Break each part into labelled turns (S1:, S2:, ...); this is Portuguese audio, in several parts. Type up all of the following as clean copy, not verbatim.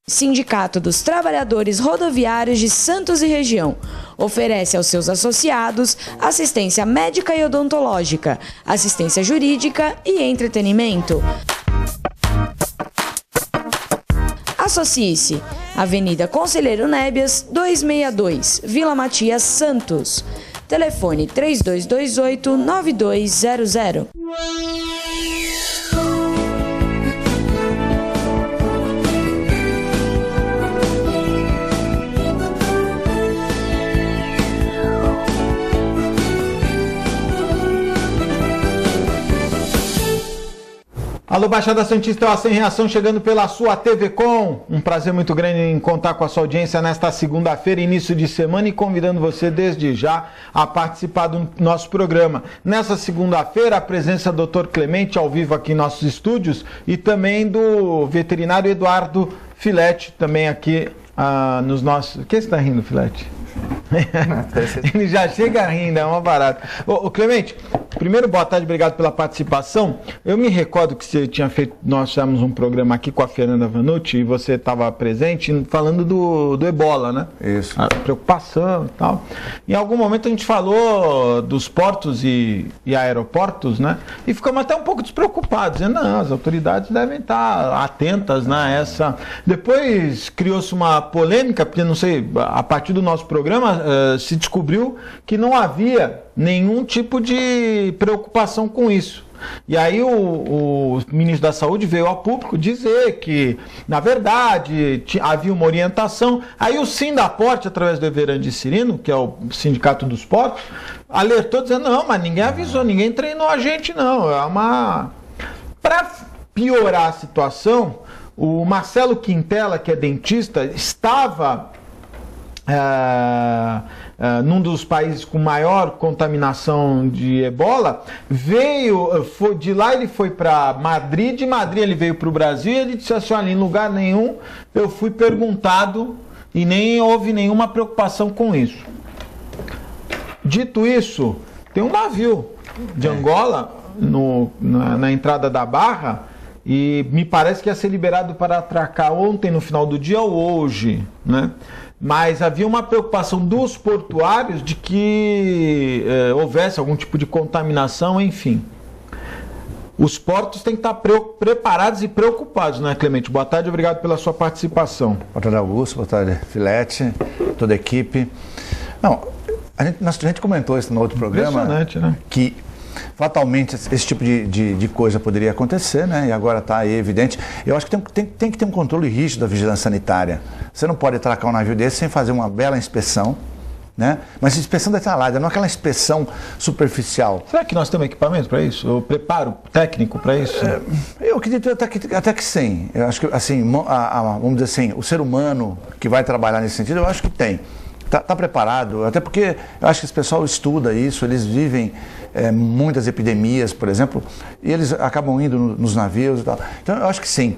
S1: Sindicato dos Trabalhadores Rodoviários de Santos e Região. Oferece aos seus associados assistência médica e odontológica, assistência jurídica e entretenimento. Associe-se. Avenida Conselheiro Nébias, 262, Vila Matias, Santos. Telefone 3228-9200.
S2: Alô, Baixada Santista, a Sem Reação chegando pela sua TV Com. Um prazer muito grande em contar com a sua audiência nesta segunda-feira, início de semana, e convidando você desde já a participar do nosso programa. Nessa segunda-feira, a presença do Dr. Clemente ao vivo aqui em nossos estúdios e também do veterinário Eduardo Filete, também aqui nos nossos... O que você está rindo, Filete? Ele já chega rindo, é uma barata. Ô Clemente, primeiro, boa tarde, obrigado pela participação. Eu me recordo que você tinha feito, nós fizemos um programa aqui com a Fernanda Vanucci e você estava presente falando do ebola, né? Isso. A preocupação e tal. Em algum momento a gente falou dos portos e aeroportos, né? E ficamos até um pouco despreocupados, dizendo, não, as autoridades devem estar atentas, né? Depois criou-se uma polêmica, porque não sei, a partir do nosso programa se descobriu que não havia nenhum tipo de preocupação com isso. E aí o ministro da Saúde veio ao público dizer que, na verdade, havia uma orientação. Aí o Sindaporte, através do Everandi Cirino, que é o Sindicato dos Portos, alertou dizendo, não, mas ninguém avisou, ninguém treinou a gente, não. Para piorar a situação, o Marcelo Quintela, que é dentista, estava... num dos países com maior contaminação de ebola, de lá ele foi para Madrid, de Madrid ele veio para o Brasil e ele disse assim, olha, em lugar nenhum eu fui perguntado e nem houve nenhuma preocupação com isso. Dito isso, tem um navio de Angola na entrada da Barra e me parece que ia ser liberado para atracar ontem no final do dia ou hoje, né? Mas havia uma preocupação dos portuários de que houvesse algum tipo de contaminação, enfim. Os portos têm que estar preparados e preocupados, né, Clemente? Boa tarde, obrigado pela sua participação.
S3: Boa tarde, Augusto, boa tarde, Filete, toda a equipe. Não, a gente comentou isso no outro programa,
S2: impressionante, né?
S3: Que fatalmente esse tipo de coisa poderia acontecer, né? E agora está aí evidente. Eu acho que tem que ter um controle rígido da vigilância sanitária. Você não pode atracar um navio desse sem fazer uma bela inspeção, né? Mas inspeção detalhada, não aquela inspeção superficial.
S2: Será que nós temos equipamento para isso? O preparo técnico para isso?
S3: Eu acredito até que sim. Eu acho que, assim, vamos dizer assim, o ser humano que vai trabalhar nesse sentido, eu acho que tem. Está preparado, até porque eu acho que esse pessoal estuda isso, eles vivem muitas epidemias, por exemplo, e eles acabam indo nos navios e tal. Então eu acho que sim,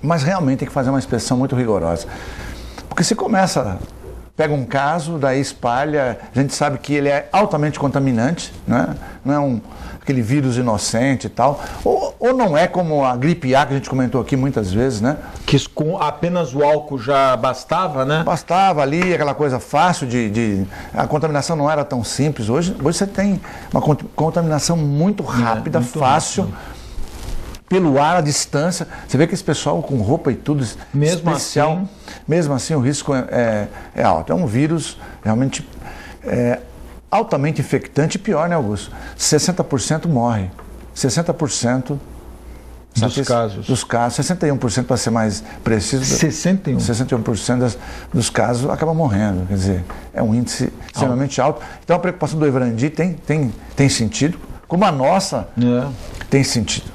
S3: mas realmente tem que fazer uma inspeção muito rigorosa. Porque se pega um caso, daí espalha, a gente sabe que ele é altamente contaminante, né? Não é aquele vírus inocente e tal, ou não é como a gripe A que a gente comentou aqui muitas vezes, né?
S2: Que com apenas o álcool já bastava, né?
S3: Bastava ali, aquela coisa fácil a contaminação não era tão simples. Hoje você tem uma contaminação muito rápida, muito fácil, rápido. Pelo ar, à distância. Você vê que esse pessoal com roupa e tudo
S2: mesmo
S3: especial, mesmo assim o risco é alto. É um vírus realmente altamente infectante e pior, né, Augusto? 60% morre. 60%
S2: dos casos.
S3: 61% para ser mais preciso. 61% dos casos acabam morrendo. Quer dizer, é um índice extremamente alto. Então a preocupação do Everandi tem sentido, como a nossa tem sentido.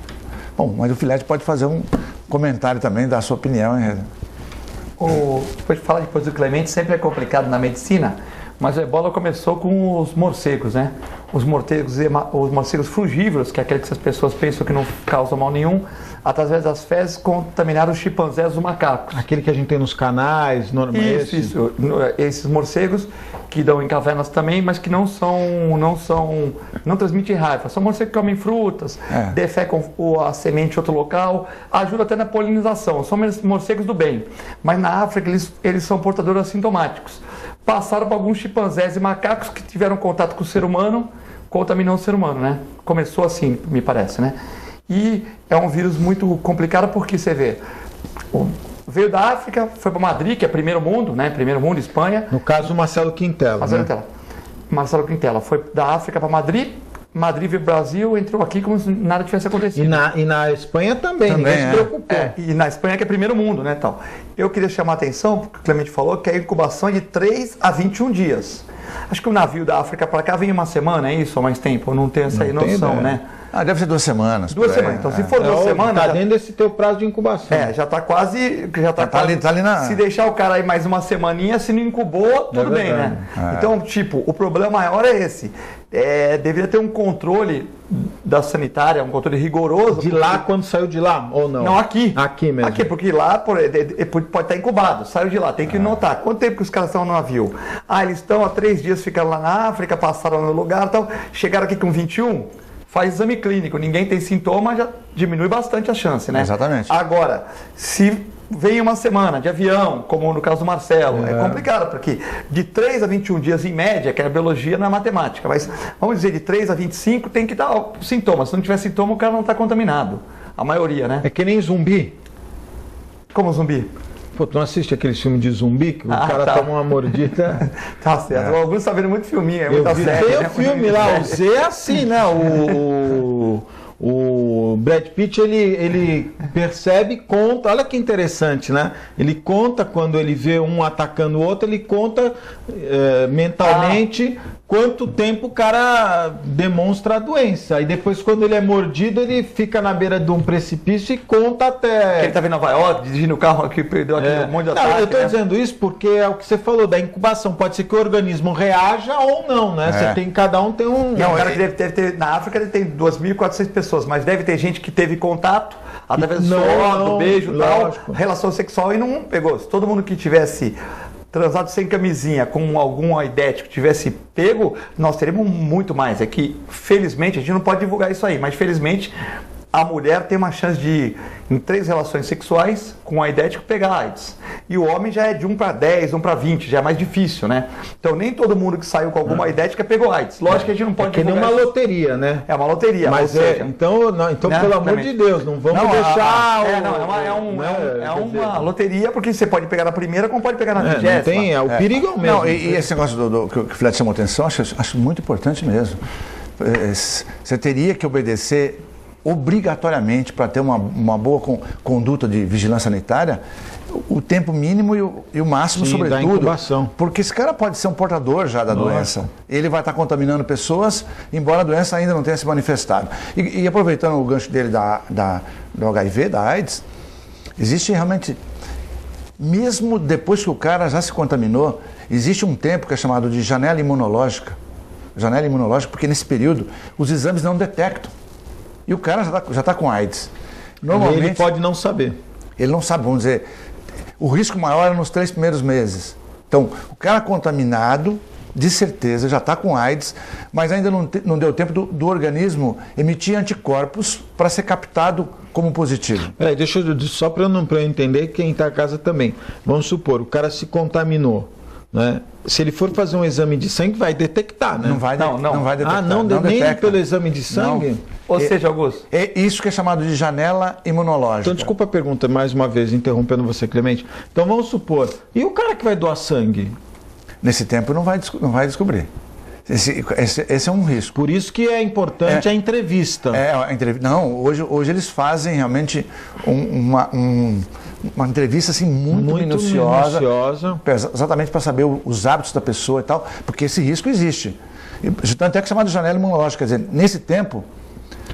S3: Bom, mas o Filete pode fazer um comentário também, dar a sua opinião.
S4: Depois de falar depois do Clemente, sempre é complicado na medicina, Mas a ebola começou com os morcegos, né? Os morcegos frugívoros, que é aquele que as pessoas pensam que não causam mal nenhum, através das fezes contaminaram os chimpanzés e os macacos.
S2: Aquele que a gente tem nos canais, normais.
S4: Isso. Esses morcegos que dão em cavernas também, mas que não transmitem raiva. São morcegos que comem frutas, defecam a semente em outro local, ajuda até na polinização. São morcegos do bem. Mas na África eles são portadores assintomáticos. Passaram para alguns chimpanzés e macacos que tiveram contato com o ser humano, contaminou o ser humano, né? Começou assim, me parece, né? E é um vírus muito complicado porque você vê, veio da África, foi para Madrid, que é primeiro mundo, né? Primeiro mundo, Espanha.
S2: No caso, o Marcelo Quintela.
S4: Marcelo Quintela foi da África para Madrid veio para o Brasil, entrou aqui como se nada tivesse acontecido.
S2: E na Espanha também ninguém se preocupou.
S4: E na Espanha que é primeiro mundo, né? Tal. Eu queria chamar a atenção, porque o Clemente falou que a incubação é de 3 a 21 dias. Acho que o navio da África para cá vem uma semana, é isso? Ou mais tempo? Eu não tenho essa noção, né?
S3: Deve ser 2 semanas.
S4: 2 semanas. Então, se for 2 semanas.
S2: Está dentro desse teu prazo de incubação.
S4: Já está quase.
S3: Tá ali na...
S4: Se deixar o cara aí mais uma semaninha, se não incubou, tudo bem, né? Então, o problema maior é esse. Deveria ter um controle da sanitária, um controle rigoroso.
S2: De lá, quando saiu de lá, ou não?
S4: Não, aqui.
S2: Aqui mesmo.
S4: Aqui, porque lá pode estar incubado, saiu de lá, tem que notar. Quanto tempo que os caras estão no navio? Eles estão há 3 dias, ficaram lá na África, passaram no lugar, então, chegaram aqui com 21, faz exame clínico, ninguém tem sintoma, já diminui bastante a chance, né?
S3: Exatamente.
S4: Agora, se vem uma semana de avião, como no caso do Marcelo, é complicado, porque de 3 a 21 dias em média, que é a biologia, não é matemática, mas vamos dizer, de 3 a 25 tem que dar sintomas. Se não tiver sintoma, o cara não está contaminado. A maioria, né?
S2: É que nem zumbi.
S4: Como zumbi?
S2: Pô, tu não assiste aquele filme de zumbi que o cara toma uma mordida?
S4: Tá certo. Alguns estão vendo muito filminho, é muita série.
S2: Tem o filme lá, o Z é assim, né? O Brad Pitt, ele percebe, conta, olha que interessante, né? Ele conta quando ele vê um atacando o outro, ele conta mentalmente quanto tempo o cara demonstra a doença. E depois, quando ele é mordido, ele fica na beira de um precipício e conta até...
S4: Ele tá vendo Nova York, dirigindo o carro aqui, perdeu aquele monte de ataque.
S2: Eu tô dizendo isso porque é o que você falou, da incubação. Pode ser que o organismo reaja ou não, né? Cada um tem um...
S4: E é um cara que deve ter, na África ele tem 2.400 pessoas, mas deve ter gente que teve contato através do suor, do beijo, tal, relação sexual e não pegou. Se todo mundo que tivesse transado sem camisinha com algum aidético tivesse pego, nós teríamos muito mais. É que, felizmente, a gente não pode divulgar isso aí, mas felizmente a mulher tem uma chance de, em 3 relações sexuais, com o aidético pegar AIDS. E o homem já é de 1 para 10, 1 para 20, já é mais difícil, né? Então nem todo mundo que saiu com alguma aidética pegou AIDS. Lógico que a gente não pode
S2: divulgar. É que nem uma loteria, né?
S4: É uma loteria.
S2: Mas então pelo amor de Deus, não vamos deixar...
S4: É uma loteria, porque você pode pegar na primeira, como pode pegar na 20ª.
S2: O perigo é o mesmo.
S3: E esse negócio que o Filete chamou atenção, acho muito importante mesmo. Você teria que obedecer obrigatoriamente, para ter uma boa conduta de vigilância sanitária, o tempo mínimo e o máximo, sobretudo.
S2: Da incubação.
S3: Porque esse cara pode ser um portador já da doença. Ele vai estar contaminando pessoas, embora a doença ainda não tenha se manifestado. E aproveitando o gancho dele do HIV, da AIDS, existe realmente, mesmo depois que o cara já se contaminou, existe um tempo que é chamado de janela imunológica. Janela imunológica, porque nesse período os exames não detectam. E o cara já está com AIDS.
S2: Normalmente, ele pode não saber.
S3: Ele não sabe, vamos dizer, o risco maior é nos 3 primeiros meses. Então, o cara contaminado, de certeza, já está com AIDS, mas ainda não deu tempo do organismo emitir anticorpos para ser captado como positivo.
S2: Só para eu entender quem está em casa também. Vamos supor, o cara se contaminou, né? Se ele for fazer um exame de sangue, vai detectar, né?
S3: Não vai detectar.
S2: Nem detecta. Pelo exame de sangue?
S4: Não. Ou seja, Augusto...
S3: É isso que é chamado de janela imunológica.
S2: Então, desculpa a pergunta, mais uma vez, interrompendo você, Clemente. Então, vamos supor, e o cara que vai doar sangue?
S3: Nesse tempo não vai descobrir. Esse é um risco.
S2: Por isso que é importante a entrevista.
S3: Não, hoje eles fazem realmente uma entrevista assim, muito minuciosa. Exatamente para saber os hábitos da pessoa e tal, porque esse risco existe. Tanto é que é chamado de janela imunológica. Quer dizer, nesse tempo...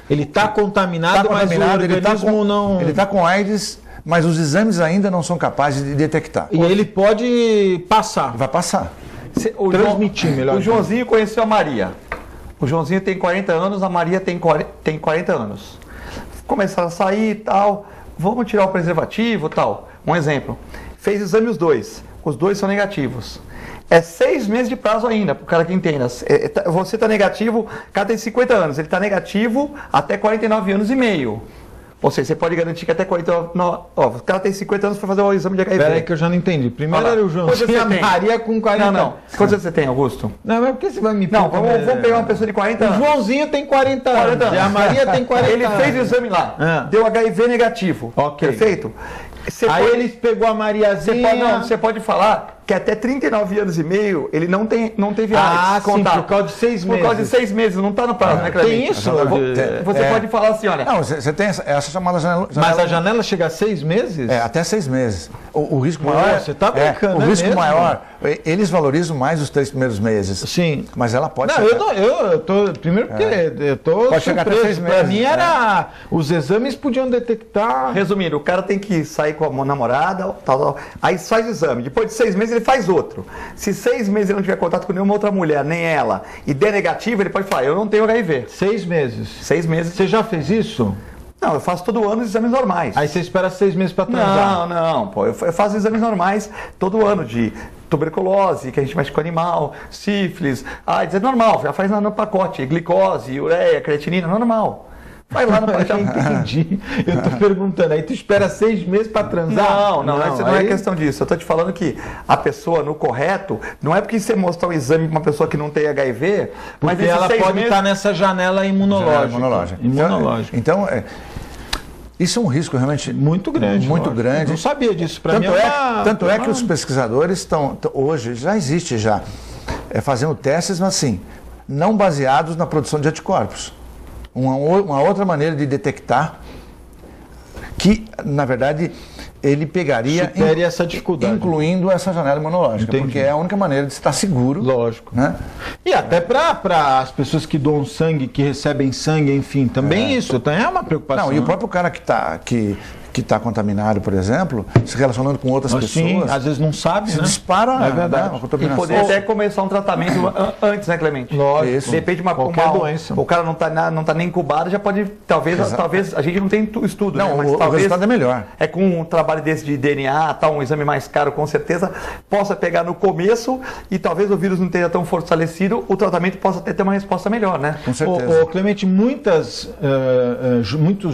S2: Ele está contaminado, mas o organismo não...
S3: Ele está com AIDS, mas os exames ainda não são capazes de detectar.
S2: E ele pode passar.
S3: Vai passar.
S2: transmitir melhor.
S4: O Joãozinho conheceu a Maria. O Joãozinho tem 40 anos, a Maria tem 40 anos. Começaram a sair e tal, vamos tirar o preservativo e tal. Um exemplo, fez exame os dois são negativos. É 6 meses de prazo ainda, para o cara que entenda. Você está negativo, o cara tem 50 anos, ele está negativo até 49 anos e meio. Ou seja, você pode garantir que até 49... o cara tem 50 anos para fazer o exame de HIV.
S2: Peraí que eu já não entendi. Primeiro era o Joãozinho e a Maria com 40 anos.
S4: Quantos anos você tem, Augusto?
S2: Não, mas por que você vai me...
S4: Não, vamos pegar uma pessoa de 40 anos.
S2: O Joãozinho tem 40 anos. E a Maria tem 40 anos.
S4: Ele fez o exame lá, deu HIV negativo.
S2: Ok.
S4: Perfeito?
S2: Aí ele pegou a Mariazinha...
S4: Você pode falar que até 39 anos e meio ele não teve AIDS.
S2: Sim, por causa de 6 meses.
S4: Por causa de 6 meses, não está no prazo, né, Clemente?
S2: Tem isso?
S4: Você pode falar assim, olha...
S3: Não, você tem essa chamada janela...
S2: Mas a janela chega a 6 meses?
S3: Até 6 meses. O risco maior...
S2: Você está brincando,
S3: o risco
S2: mesmo?
S3: maior... Eles valorizam mais os 3 primeiros meses.
S2: Sim.
S3: Mas ela pode
S2: chegar... eu tô... Primeiro porque eu tô
S3: pode chegar até 6 meses.
S2: Para mim era... Os exames podiam detectar...
S4: Resumindo, o cara tem que sair com a namorada, tal. Aí faz o exame. Depois de 6 meses ele faz outro. Se 6 meses ele não tiver contato com nenhuma outra mulher, nem ela, e der negativo, ele pode falar, eu não tenho HIV.
S2: 6 meses.
S4: 6 meses.
S2: Você já fez isso?
S4: Não, eu faço todo ano os exames normais.
S2: Aí você espera 6 meses para transar?
S4: Não, pô. Eu faço exames normais todo ano de tuberculose, que a gente mexe com animal, sífilis, AIDS, é normal, já faz no pacote, glicose, ureia, creatinina, normal. Vai lá no pacote.
S2: Entendi. Eu tô perguntando, aí tu espera 6 meses para transar?
S4: Não é questão disso. Eu tô te falando que a pessoa no correto, não é porque você mostrar o exame para uma pessoa que não tem HIV,
S2: mas ela pode estar nessa janela imunológica.
S3: Então, isso é um risco realmente
S2: muito grande.
S3: Muito grande. Eu
S2: não sabia disso. Para mim
S3: tanto é que os pesquisadores estão hoje, já existe fazendo testes, mas assim, não baseados na produção de anticorpos. Uma outra maneira de detectar que, na verdade, ele pegaria...
S2: Supere essa dificuldade.
S3: Incluindo essa janela imunológica.
S2: Entendi.
S3: Porque é a única maneira de estar seguro.
S2: Lógico.
S3: Né?
S2: E até para as pessoas que doam sangue, que recebem sangue, enfim, também isso também é uma preocupação.
S3: Não, e o próprio cara que está contaminado, por exemplo, se relacionando com outras pessoas...
S2: Sim, às vezes não sabe,
S3: se dispara,
S2: é verdade.
S3: Uma contaminação.
S4: E poder até começar um tratamento antes, né, Clemente?
S2: Lógico.
S4: Isso. Depende de
S2: qualquer doença.
S4: O cara não está nem incubado, já pode... Talvez a gente não tem estudo,
S3: não,
S4: né? Mas
S3: o
S4: talvez
S3: resultado é melhor.
S4: É com um trabalho desse de DNA, tal, um exame mais caro, com certeza, possa pegar no começo e talvez o vírus não esteja tão fortalecido, o tratamento possa até ter uma resposta melhor, né?
S3: Com certeza.
S2: Clemente, muitos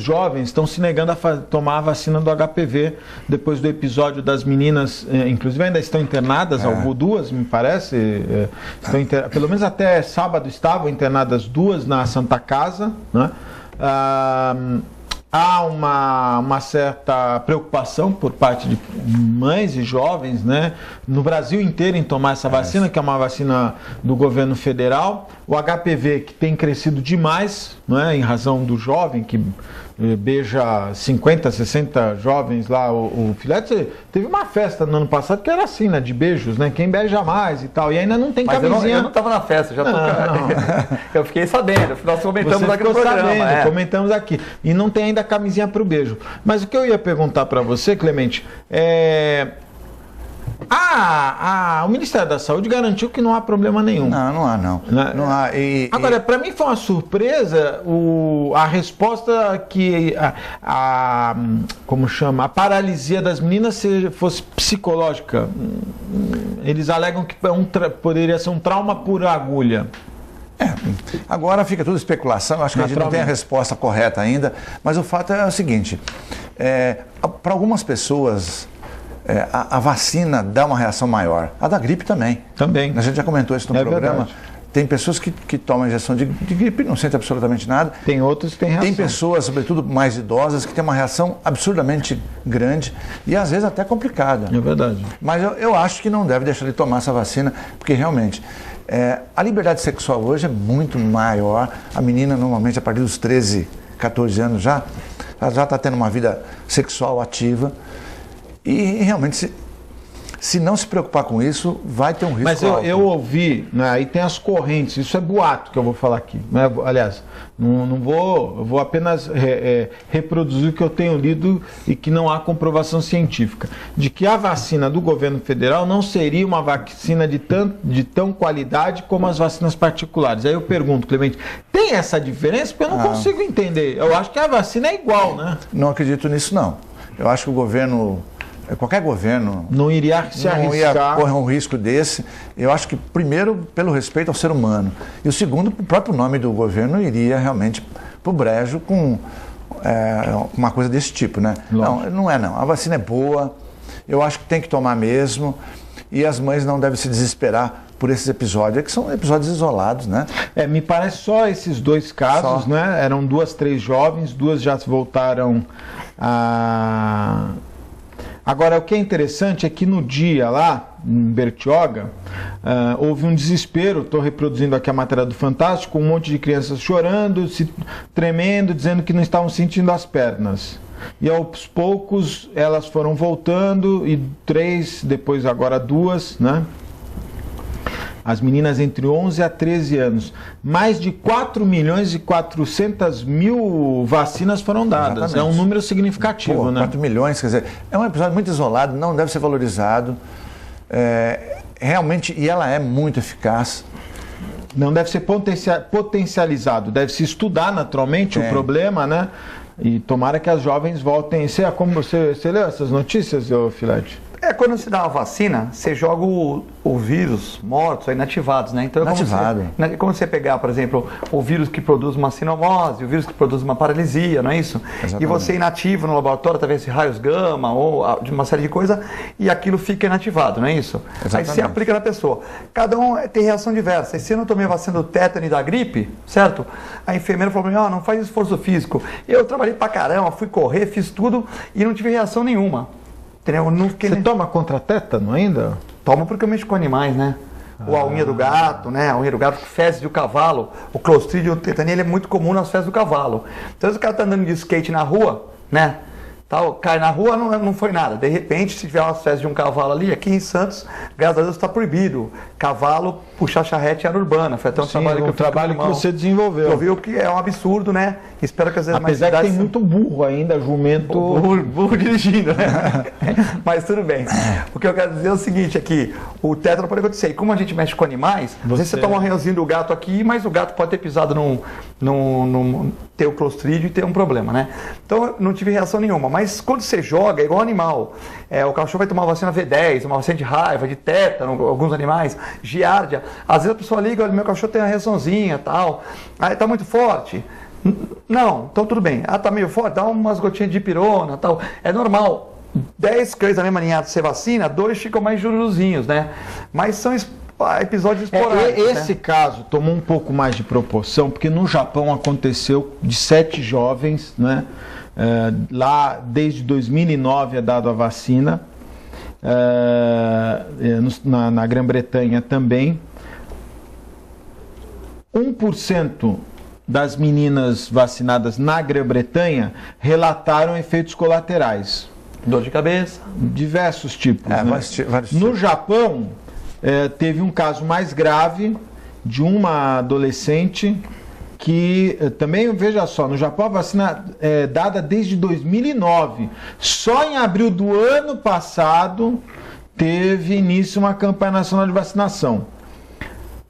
S2: jovens estão se negando a tomar a vacina do HPV depois do episódio das meninas, inclusive ainda estão internadas, duas, me parece, pelo menos até sábado estavam internadas 2 na Santa Casa, né? Há uma certa preocupação por parte de mães e jovens, né, no Brasil inteiro em tomar essa vacina, que é uma vacina do governo federal. O HPV, que tem crescido demais, né, em razão do jovem que beija 50, 60 jovens lá, o filhote. Teve uma festa no ano passado que era assim, né, de beijos, né, quem beija mais e tal, e ainda não tem camisinha.
S4: Eu não estava na festa, já tô... Eu fiquei sabendo, nós comentamos aqui no programa.
S2: Comentamos aqui, e não tem ainda camisinha para o beijo. Mas o que eu ia perguntar para você, Clemente, o Ministério da Saúde garantiu que não há problema nenhum.
S3: Não há. Não há.
S2: Agora, para mim foi uma surpresa a resposta que a paralisia das meninas fosse psicológica. Eles alegam que poderia ser um trauma por agulha.
S3: Agora fica tudo especulação, acho que a gente não tem a resposta correta ainda, mas o fato é o seguinte, para algumas pessoas a vacina dá uma reação maior, a da gripe também. A gente já comentou isso no programa.
S2: Verdade.
S3: Tem pessoas que tomam injeção de gripe, não sentem absolutamente nada.
S2: Tem outros que têm reação.
S3: Tem pessoas, sobretudo mais idosas, que têm uma reação absurdamente grande e às vezes até complicada.
S2: É verdade.
S3: Mas eu acho que não deve deixar de tomar essa vacina, porque realmente a liberdade sexual hoje é muito maior. A menina normalmente a partir dos 13, 14 anos ela já está tendo uma vida sexual ativa e realmente se não se preocupar com isso, vai ter um risco.
S2: Mas eu ouvi, né, aí tem as correntes, isso é boato que eu vou falar aqui. Né? Aliás, eu vou apenas reproduzir o que eu tenho lido e que não há comprovação científica. De que a vacina do governo federal não seria uma vacina de tão qualidade como as vacinas particulares. Aí eu pergunto, Clemente, tem essa diferença? Porque eu não consigo entender. Eu acho que a vacina é igual, né?
S3: Não acredito nisso, não. Eu acho que o governo... Qualquer governo
S2: não iria se arriscar.
S3: Ia correr um risco desse. Eu acho que, primeiro, pelo respeito ao ser humano. E o segundo, o próprio nome do governo iria realmente para o brejo com uma coisa desse tipo, né? Não é não. A vacina é boa, eu acho que tem que tomar mesmo. E as mães não devem se desesperar por esses episódios, que são episódios isolados, né?
S2: Me parece só esses 2 casos, né? Eram 2, 3 jovens, 2 já voltaram a... Agora, o que é interessante é que no dia lá, em Bertioga, houve um desespero. Estou reproduzindo aqui a matéria do Fantástico, um monte de crianças chorando, tremendo, dizendo que não estavam sentindo as pernas. E aos poucos elas foram voltando, e 3, depois agora 2, né? As meninas entre 11 a 13 anos. Mais de 4.400.000 vacinas foram dadas. Exatamente. É um número significativo, né?
S3: 4 milhões, quer dizer, é um episódio muito isolado, não deve ser valorizado. Realmente, e ela é muito eficaz.
S2: Não deve ser potencializado, deve se estudar naturalmente o problema, né? E tomara que as jovens voltem. Como você leu essas notícias, Filete?
S4: Quando se dá uma vacina, você joga o vírus mortos, inativados, né? Então
S3: Inativado.
S4: Como você pegar, por exemplo, o vírus que produz uma sinomose, o vírus que produz uma paralisia, não é isso?
S3: Exatamente.
S4: E você inativa no laboratório através de raios gama ou de uma série de coisas, e aquilo fica inativado, não é isso?
S3: Exatamente.
S4: Aí você aplica na pessoa. Cada um tem reação diversa. E se eu não tomei a vacina do tétano e da gripe, certo? A enfermeira falou para mim, não faz esforço físico. Eu trabalhei pra caramba, fui correr, fiz tudo e não tive reação nenhuma.
S2: Você toma contra tétano ainda?
S4: Toma porque eu mexo com animais, né? Ou a unha do gato, né? A unha do gato, fezes do cavalo. O Clostridium e o tetania, ele é muito comum nas fezes do cavalo. Então, se o cara tá andando de skate na rua, né? Cai na rua, não foi nada. De repente, se tiver umas fezes de um cavalo ali, aqui em Santos, graças a Deus está proibido. Cavalo puxar charrete em área urbana. Foi até um trabalho
S2: que você desenvolveu.
S4: Eu vi o que é um absurdo, né? Espero que as demais
S2: Apesar que tem muito burro ainda, jumento...
S4: Burro dirigindo, né? Mas tudo bem. O que eu quero dizer é o seguinte aqui, o tétano pode acontecer. E como a gente mexe com animais, às vezes você toma um arranhãozinho do gato aqui, mas o gato pode ter pisado ter o clostridio e ter um problema, né? Então, eu não tive reação nenhuma. Mas quando você joga, é igual animal. O cachorro vai tomar vacina V10, uma vacina de raiva, de tétano, alguns animais, giardia. Às vezes a pessoa liga, olha, meu cachorro tem uma reaçãozinha e tal. Aí tá muito forte. Não, então tudo bem. Tá meio forte, dá umas gotinhas de dipirona, tal. É normal. 10 cães da mesma ninhada você vacina, 2 ficam mais juruzinhos, né? Mas são episódios esporádicos.
S2: Esse caso tomou um pouco mais de proporção, porque no Japão aconteceu de 7 jovens, né? Lá desde 2009 é dado a vacina, na Grã-Bretanha também. 1% das meninas vacinadas na Grã-Bretanha relataram efeitos colaterais.
S4: Dor de cabeça.
S2: Diversos tipos. Né?
S3: Vários
S2: no Japão, teve um caso mais grave de uma adolescente que também, veja só, no Japão a vacina é dada desde 2009. Só em abril do ano passado teve início uma campanha nacional de vacinação.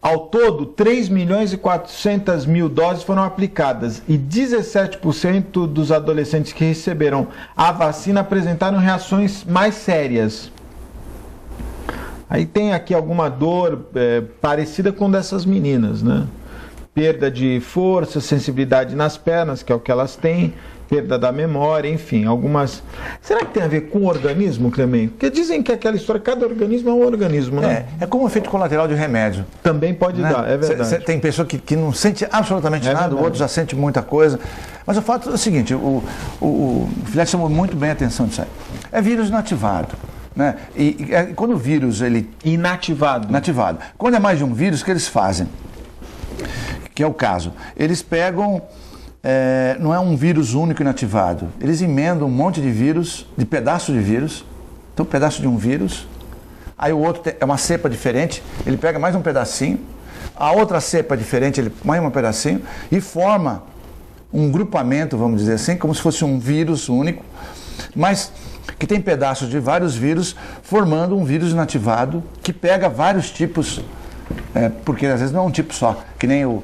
S2: Ao todo, 3.400.000 doses foram aplicadas e 17% dos adolescentes que receberam a vacina apresentaram reações mais sérias. Aí tem aqui alguma dor parecida com dessas meninas, né? Perda de força, sensibilidade nas pernas, que é o que elas têm, perda da memória, enfim, algumas... Será que tem a ver com o organismo, Clemente? Porque dizem que aquela história, cada organismo é um organismo, né?
S3: É como um efeito colateral de remédio.
S2: Também pode dar, é verdade.
S3: Tem pessoa que não sente absolutamente nada, verdade. O outro já sente muita coisa. Mas o fato é o seguinte, o Filete chamou muito bem a atenção disso aí. É vírus inativado. Né? E quando o vírus...
S2: Inativado.
S3: Inativado. Quando é mais de um vírus, o que eles fazem? Que é o caso. Eles pegam... não é um vírus único inativado. Eles emendam um monte de vírus, de pedaço de vírus. Então, um pedaço de um vírus, aí o outro é uma cepa diferente, ele pega mais um pedacinho, a outra cepa diferente, ele mais um pedacinho, e forma um grupamento, vamos dizer assim, como se fosse um vírus único, mas que tem pedaços de vários vírus, formando um vírus inativado que pega vários tipos, porque às vezes não é um tipo só, que nem o...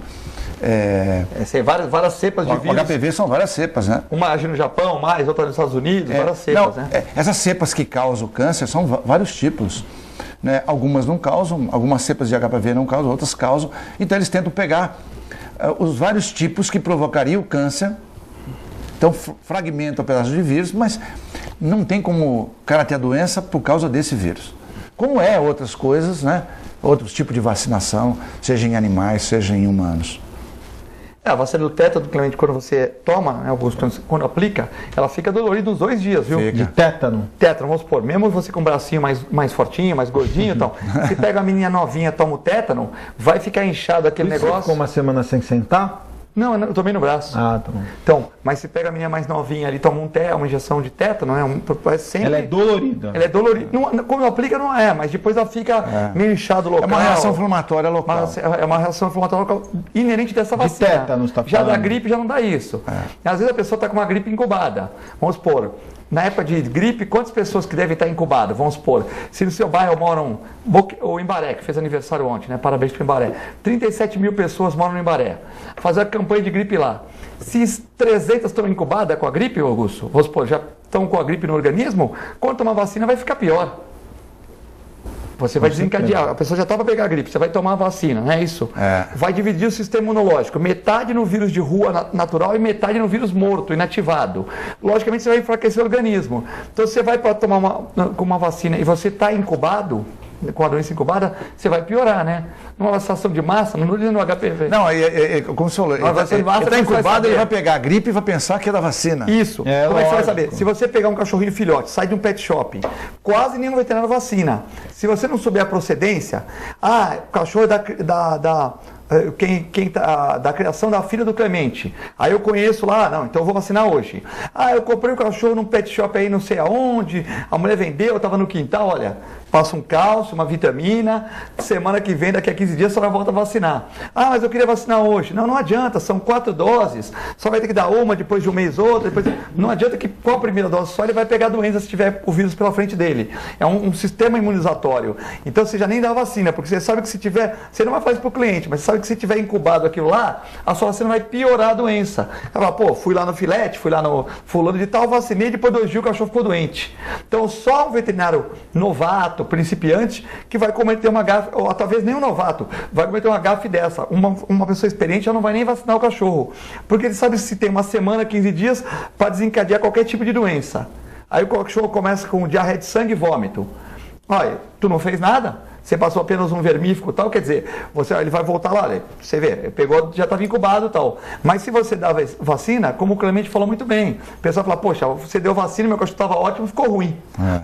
S4: Tem várias cepas de vírus.
S3: O HPV são várias cepas, né?
S4: Uma age no Japão, outra nos Estados Unidos, várias cepas, né?
S3: Essas cepas que causam o câncer são vários tipos. Né? Algumas não causam, algumas cepas de HPV não causam, outras causam. Então eles tentam pegar os vários tipos que provocariam o câncer. Então fragmentam pedaços de vírus, mas não tem como o cara ter a doença por causa desse vírus. Como outras coisas, né? Outros tipos de vacinação, seja em animais, seja em humanos.
S4: A vacina do tétano, Clemente, quando você toma, né, Augusto, quando aplica, ela fica dolorida uns 2 dias, viu?
S2: De tétano?
S4: Tétano, vamos supor, mesmo você com o bracinho mais fortinho, mais gordinho e tal, se pega a menina novinha, toma o tétano, vai ficar inchado aquele negócio. Você
S2: ficou uma semana sem sentar?
S4: Não, eu tomei no braço.
S2: Ah, tá bom.
S4: Então, mas se pega a menina mais novinha ali, toma uma injeção de tétano, né? Sempre...
S2: Ela é dolorida.
S4: Ela é dolorida. Quando aplica não mas depois ela fica meio inchado local.
S3: É uma reação inflamatória local.
S4: É uma reação inflamatória local inerente dessa vacina.
S2: De tétanos, tá falando.
S4: Já da gripe já não dá isso. Às vezes a pessoa está com uma gripe incubada. Vamos supor, na época de gripe, quantas pessoas que devem estar incubadas? Vamos supor, se no seu bairro moram, o Imbaré, que fez aniversário ontem, né? Parabéns para o Imbaré. 37 mil pessoas moram no Imbaré. Fazer a campanha de gripe lá. Se 300 estão incubadas com a gripe, Augusto, vamos supor, já estão com a gripe no organismo, quando tomar vacina vai ficar pior. Você vai desencadear, a pessoa já está para pegar a gripe, você vai tomar a vacina, não é isso? Vai dividir o sistema imunológico, metade no vírus de rua natural e metade no vírus morto, inativado. Logicamente você vai enfraquecer o organismo. Então você vai para tomar uma vacina e você está incubado, com a doença incubada, você vai piorar, né? Numa vacinação de massa, não diz no HPV.
S3: Não, como você falou, ele está incubado, ele vai pegar a gripe e vai pensar que é da vacina.
S4: Isso. Como é que você vai saber? Se você pegar um cachorrinho filhote, sai de um pet shop, quase nenhum veterinário vacina. Se você não souber a procedência, o cachorro é da criação da filha do Clemente. Aí eu conheço lá, então eu vou vacinar hoje. Eu comprei o cachorro num pet shop aí não sei aonde, a mulher vendeu, eu estava no quintal, olha, passa um cálcio, uma vitamina, semana que vem, daqui a 15 dias, a senhora volta a vacinar. Mas eu queria vacinar hoje. Não adianta, são 4 doses, só vai ter que dar uma, depois de um mês outra, não adianta que com a primeira dose só ele vai pegar a doença se tiver o vírus pela frente dele. É um sistema imunizatório. Então você já nem dá vacina, porque você sabe que se tiver, você não vai fazer para o cliente, mas você sabe que se tiver incubado aquilo lá, a sua vacina vai piorar a doença. Ela fala, fui lá no filete, fui lá no fulano de tal, vacinei, depois 2 dias o cachorro ficou doente. Então só um veterinário novato, principiante, que vai cometer uma gafe, ou talvez nem um novato, vai cometer uma gafe dessa. Uma pessoa experiente já não vai nem vacinar o cachorro, porque ele sabe se tem uma semana, 15 dias, para desencadear qualquer tipo de doença. Aí o cachorro começa com diarreia de sangue e vômito. Olha, tu não fez nada? Você passou apenas um vermífugo e tal, quer dizer, ele vai voltar lá, você vê, pegou, já estava incubado e tal. Mas se você dava vacina, como o Clemente falou muito bem, o pessoal fala, poxa, você deu vacina, meu cachorro estava ótimo, ficou ruim.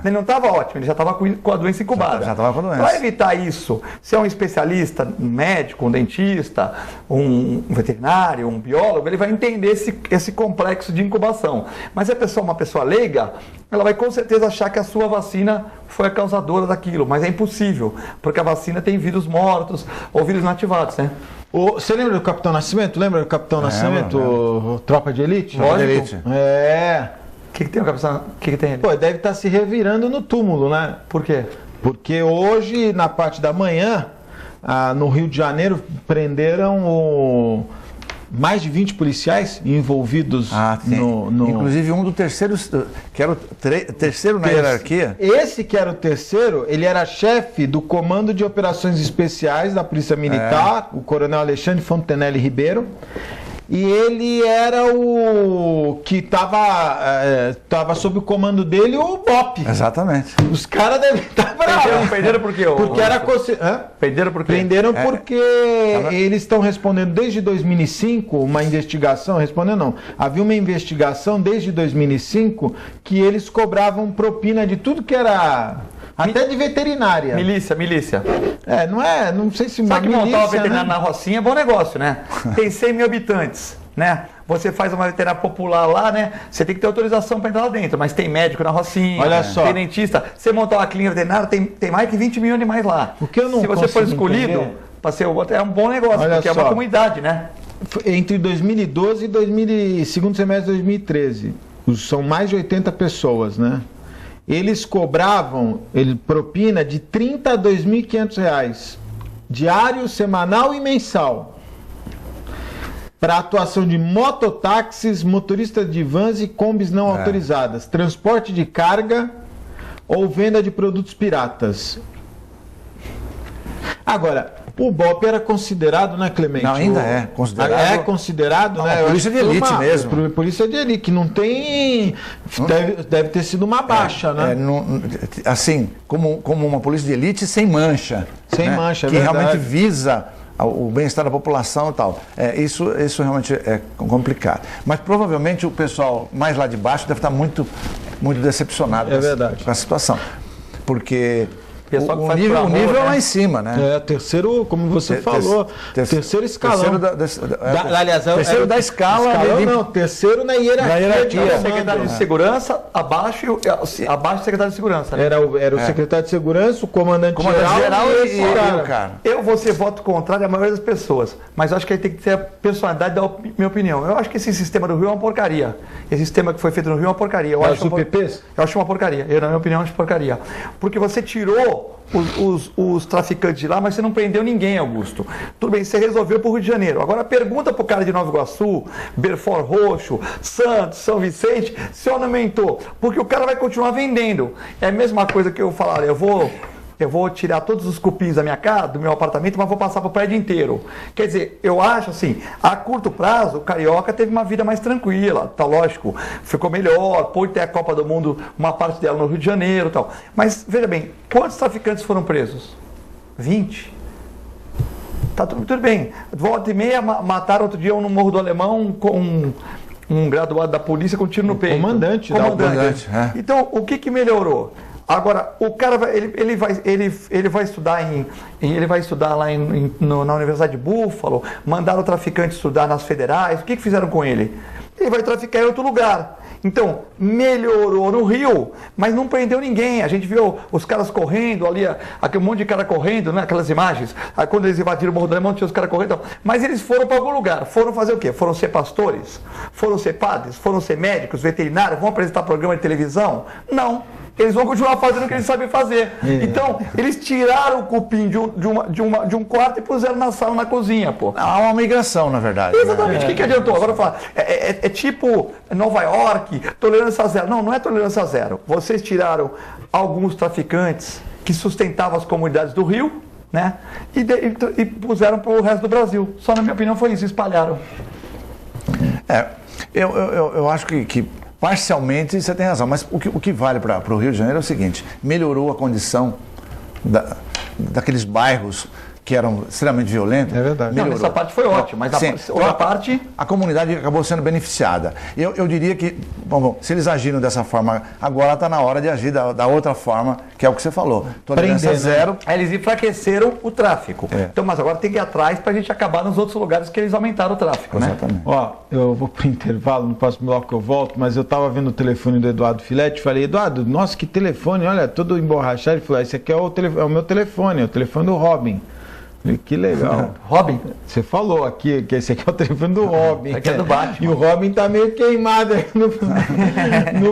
S4: Ele não estava ótimo, ele já estava com a doença incubada.
S3: Já estava com a doença.
S4: Para evitar isso, se é um especialista, um médico, um dentista, um veterinário, um biólogo, ele vai entender esse complexo de incubação. Mas se a pessoa é uma pessoa leiga, ela vai com certeza achar que a sua vacina foi a causadora daquilo, mas é impossível, porque a vacina tem vírus mortos ou vírus inativados, né?
S2: Você lembra do Capitão Nascimento? Lembra do Capitão Nascimento, Tropa de Elite?
S3: Tropa de Elite.
S4: O que tem o Capitão? O que tem ele?
S2: Pô, deve estar se revirando no túmulo, né?
S4: Por quê?
S2: Porque hoje, na parte da manhã, no Rio de Janeiro, prenderam mais de 20 policiais envolvidos no...
S3: Inclusive um do terceiro, que era o terceiro na hierarquia.
S2: Esse que era o terceiro, ele era chefe do Comando de Operações Especiais da Polícia Militar, o coronel Alexandre Fontenelle Ribeiro. E ele era o que estava sob o comando dele, o BOP.
S3: Exatamente.
S2: Os caras devem estar bravos.
S4: Prenderam por quê?
S2: Porque era...
S4: Prenderam por quê?
S2: Prenderam porque eles estão respondendo desde 2005, uma investigação, havia uma investigação desde 2005 que eles cobravam propina de tudo que era... Até de veterinária.
S4: Milícia.
S2: Não sei se uma
S4: milícia... Só que montar uma veterinária, né, na Rocinha é bom negócio, né? Tem 100 mil habitantes, né? você faz uma veterinária popular lá, né? Você tem que ter autorização para entrar lá dentro, mas tem médico na Rocinha,
S2: Olha só.
S4: tem dentista. Você montar uma clínica veterinária, tem mais que 20 mil animais lá.
S2: O que eu não
S4: Se você for
S2: consigo
S4: escolhido, é um bom negócio,
S2: Olha
S4: porque é
S2: só.
S4: uma comunidade, né?
S2: Entre 2012 e segundo semestre de 2013, são mais de 80 pessoas, né? Eles cobravam propina de R$ 30 a R$ 2.500, diário, semanal e mensal, para atuação de mototáxis, motoristas de vans e combis não autorizadas, transporte de carga ou venda de produtos piratas. Agora, o BOP era considerado, né, Clemente?
S3: Não, ainda é considerado.
S2: É considerado, né?
S3: Polícia de elite mesmo.
S2: Polícia de elite, que não tem... Deve ter sido uma baixa, né?
S3: Assim, como uma polícia de elite sem mancha.
S2: Sem
S3: né?
S2: mancha, é
S3: que
S2: verdade.
S3: realmente visa o bem-estar da população e tal. Isso realmente é complicado. Mas provavelmente o pessoal mais lá de baixo deve estar muito, muito decepcionado com a situação. Porque... O nível é lá em cima, né?
S2: Terceiro, como você falou, terceiro escalão.
S3: Terceiro da escala.
S2: Terceiro na hierarquia.
S4: O secretário de segurança, abaixo do secretário de segurança. Né?
S2: Era o secretário de segurança, o comandante geral
S3: e o cara.
S4: Eu vou ser voto contrário à maioria das pessoas, mas eu acho que aí tem que ter a personalidade da minha opinião. Eu acho que esse sistema do Rio é uma porcaria. Esse sistema que foi feito no Rio é uma porcaria. Eu acho uma porcaria. Eu, na minha opinião, acho porcaria. Porque você tirou os traficantes de lá, mas você não prendeu ninguém, Augusto. Tudo bem, você resolveu para o Rio de Janeiro. Agora pergunta para o cara de Nova Iguaçu, Belfort Roxo, Santos, São Vicente, se aumentou. Porque o cara vai continuar vendendo. É a mesma coisa que eu falar, eu vou tirar todos os cupins da minha casa, do meu apartamento, mas vou passar para o prédio inteiro. Quer dizer, eu acho assim, a curto prazo, o Carioca teve uma vida mais tranquila, tá lógico, ficou melhor, pôde ter a Copa do Mundo, uma parte dela no Rio de Janeiro e tal. Mas, veja bem, quantos traficantes foram presos? 20. Tá tudo bem. Volta e meia, mataram outro dia no Morro do Alemão com um graduado da polícia com um tiro no peito.
S2: Comandante.
S4: Então, o que melhorou? Agora, o cara ele vai estudar lá na Universidade de Buffalo, mandaram o traficante estudar nas federais. O que fizeram com ele? Ele vai traficar em outro lugar. Então, melhorou no Rio, mas não prendeu ninguém. A gente viu os caras correndo ali, aquele monte de cara correndo, né? Aquelas imagens. Aí, quando eles invadiram o Morro do Alemão, tinha os caras correndo. Mas eles foram para algum lugar. Foram fazer o quê? Foram ser pastores? Foram ser padres? Foram ser médicos, veterinários? Vão apresentar programa de televisão? Não. Eles vão continuar fazendo o que eles sabem fazer. Então, eles tiraram o cupim de um quarto e puseram na sala, na cozinha, pô.
S3: Há uma migração, na verdade.
S4: Exatamente. O que adiantou? Agora eu falo, é tipo Nova York, tolerância zero. Não é tolerância zero. Vocês tiraram alguns traficantes que sustentavam as comunidades do Rio, né? E puseram para o resto do Brasil. Só na minha opinião foi isso, espalharam.
S3: Eu acho que parcialmente você tem razão, mas o que vale para o Rio de Janeiro é o seguinte: melhorou a condição daqueles bairros que eram extremamente violentos.
S2: É verdade.
S4: Não, essa parte foi ótima, mas outra parte...
S3: A comunidade acabou sendo beneficiada. Eu diria que, bom, se eles agiram dessa forma, agora está na hora de agir da outra forma, que é o que você falou. Tolerância zero.
S4: Aí eles enfraqueceram o tráfico. Então, mas agora tem que ir atrás para a gente acabar nos outros lugares que eles aumentaram o tráfico,
S3: Exatamente.
S4: né?
S2: Ó, eu vou pro intervalo, no próximo bloco eu volto, mas eu tava vendo o telefone do Eduardo Filete, falei, Eduardo, nossa, que telefone, olha, todo emborrachado. Ele falou, esse aqui é o meu telefone, é o telefone do Robin. Falei, que legal.
S4: Robin?
S2: Você falou aqui que esse aqui é o telefone do Robin.
S4: Esse aqui é do Batman.
S2: E o Robin tá meio queimado aí no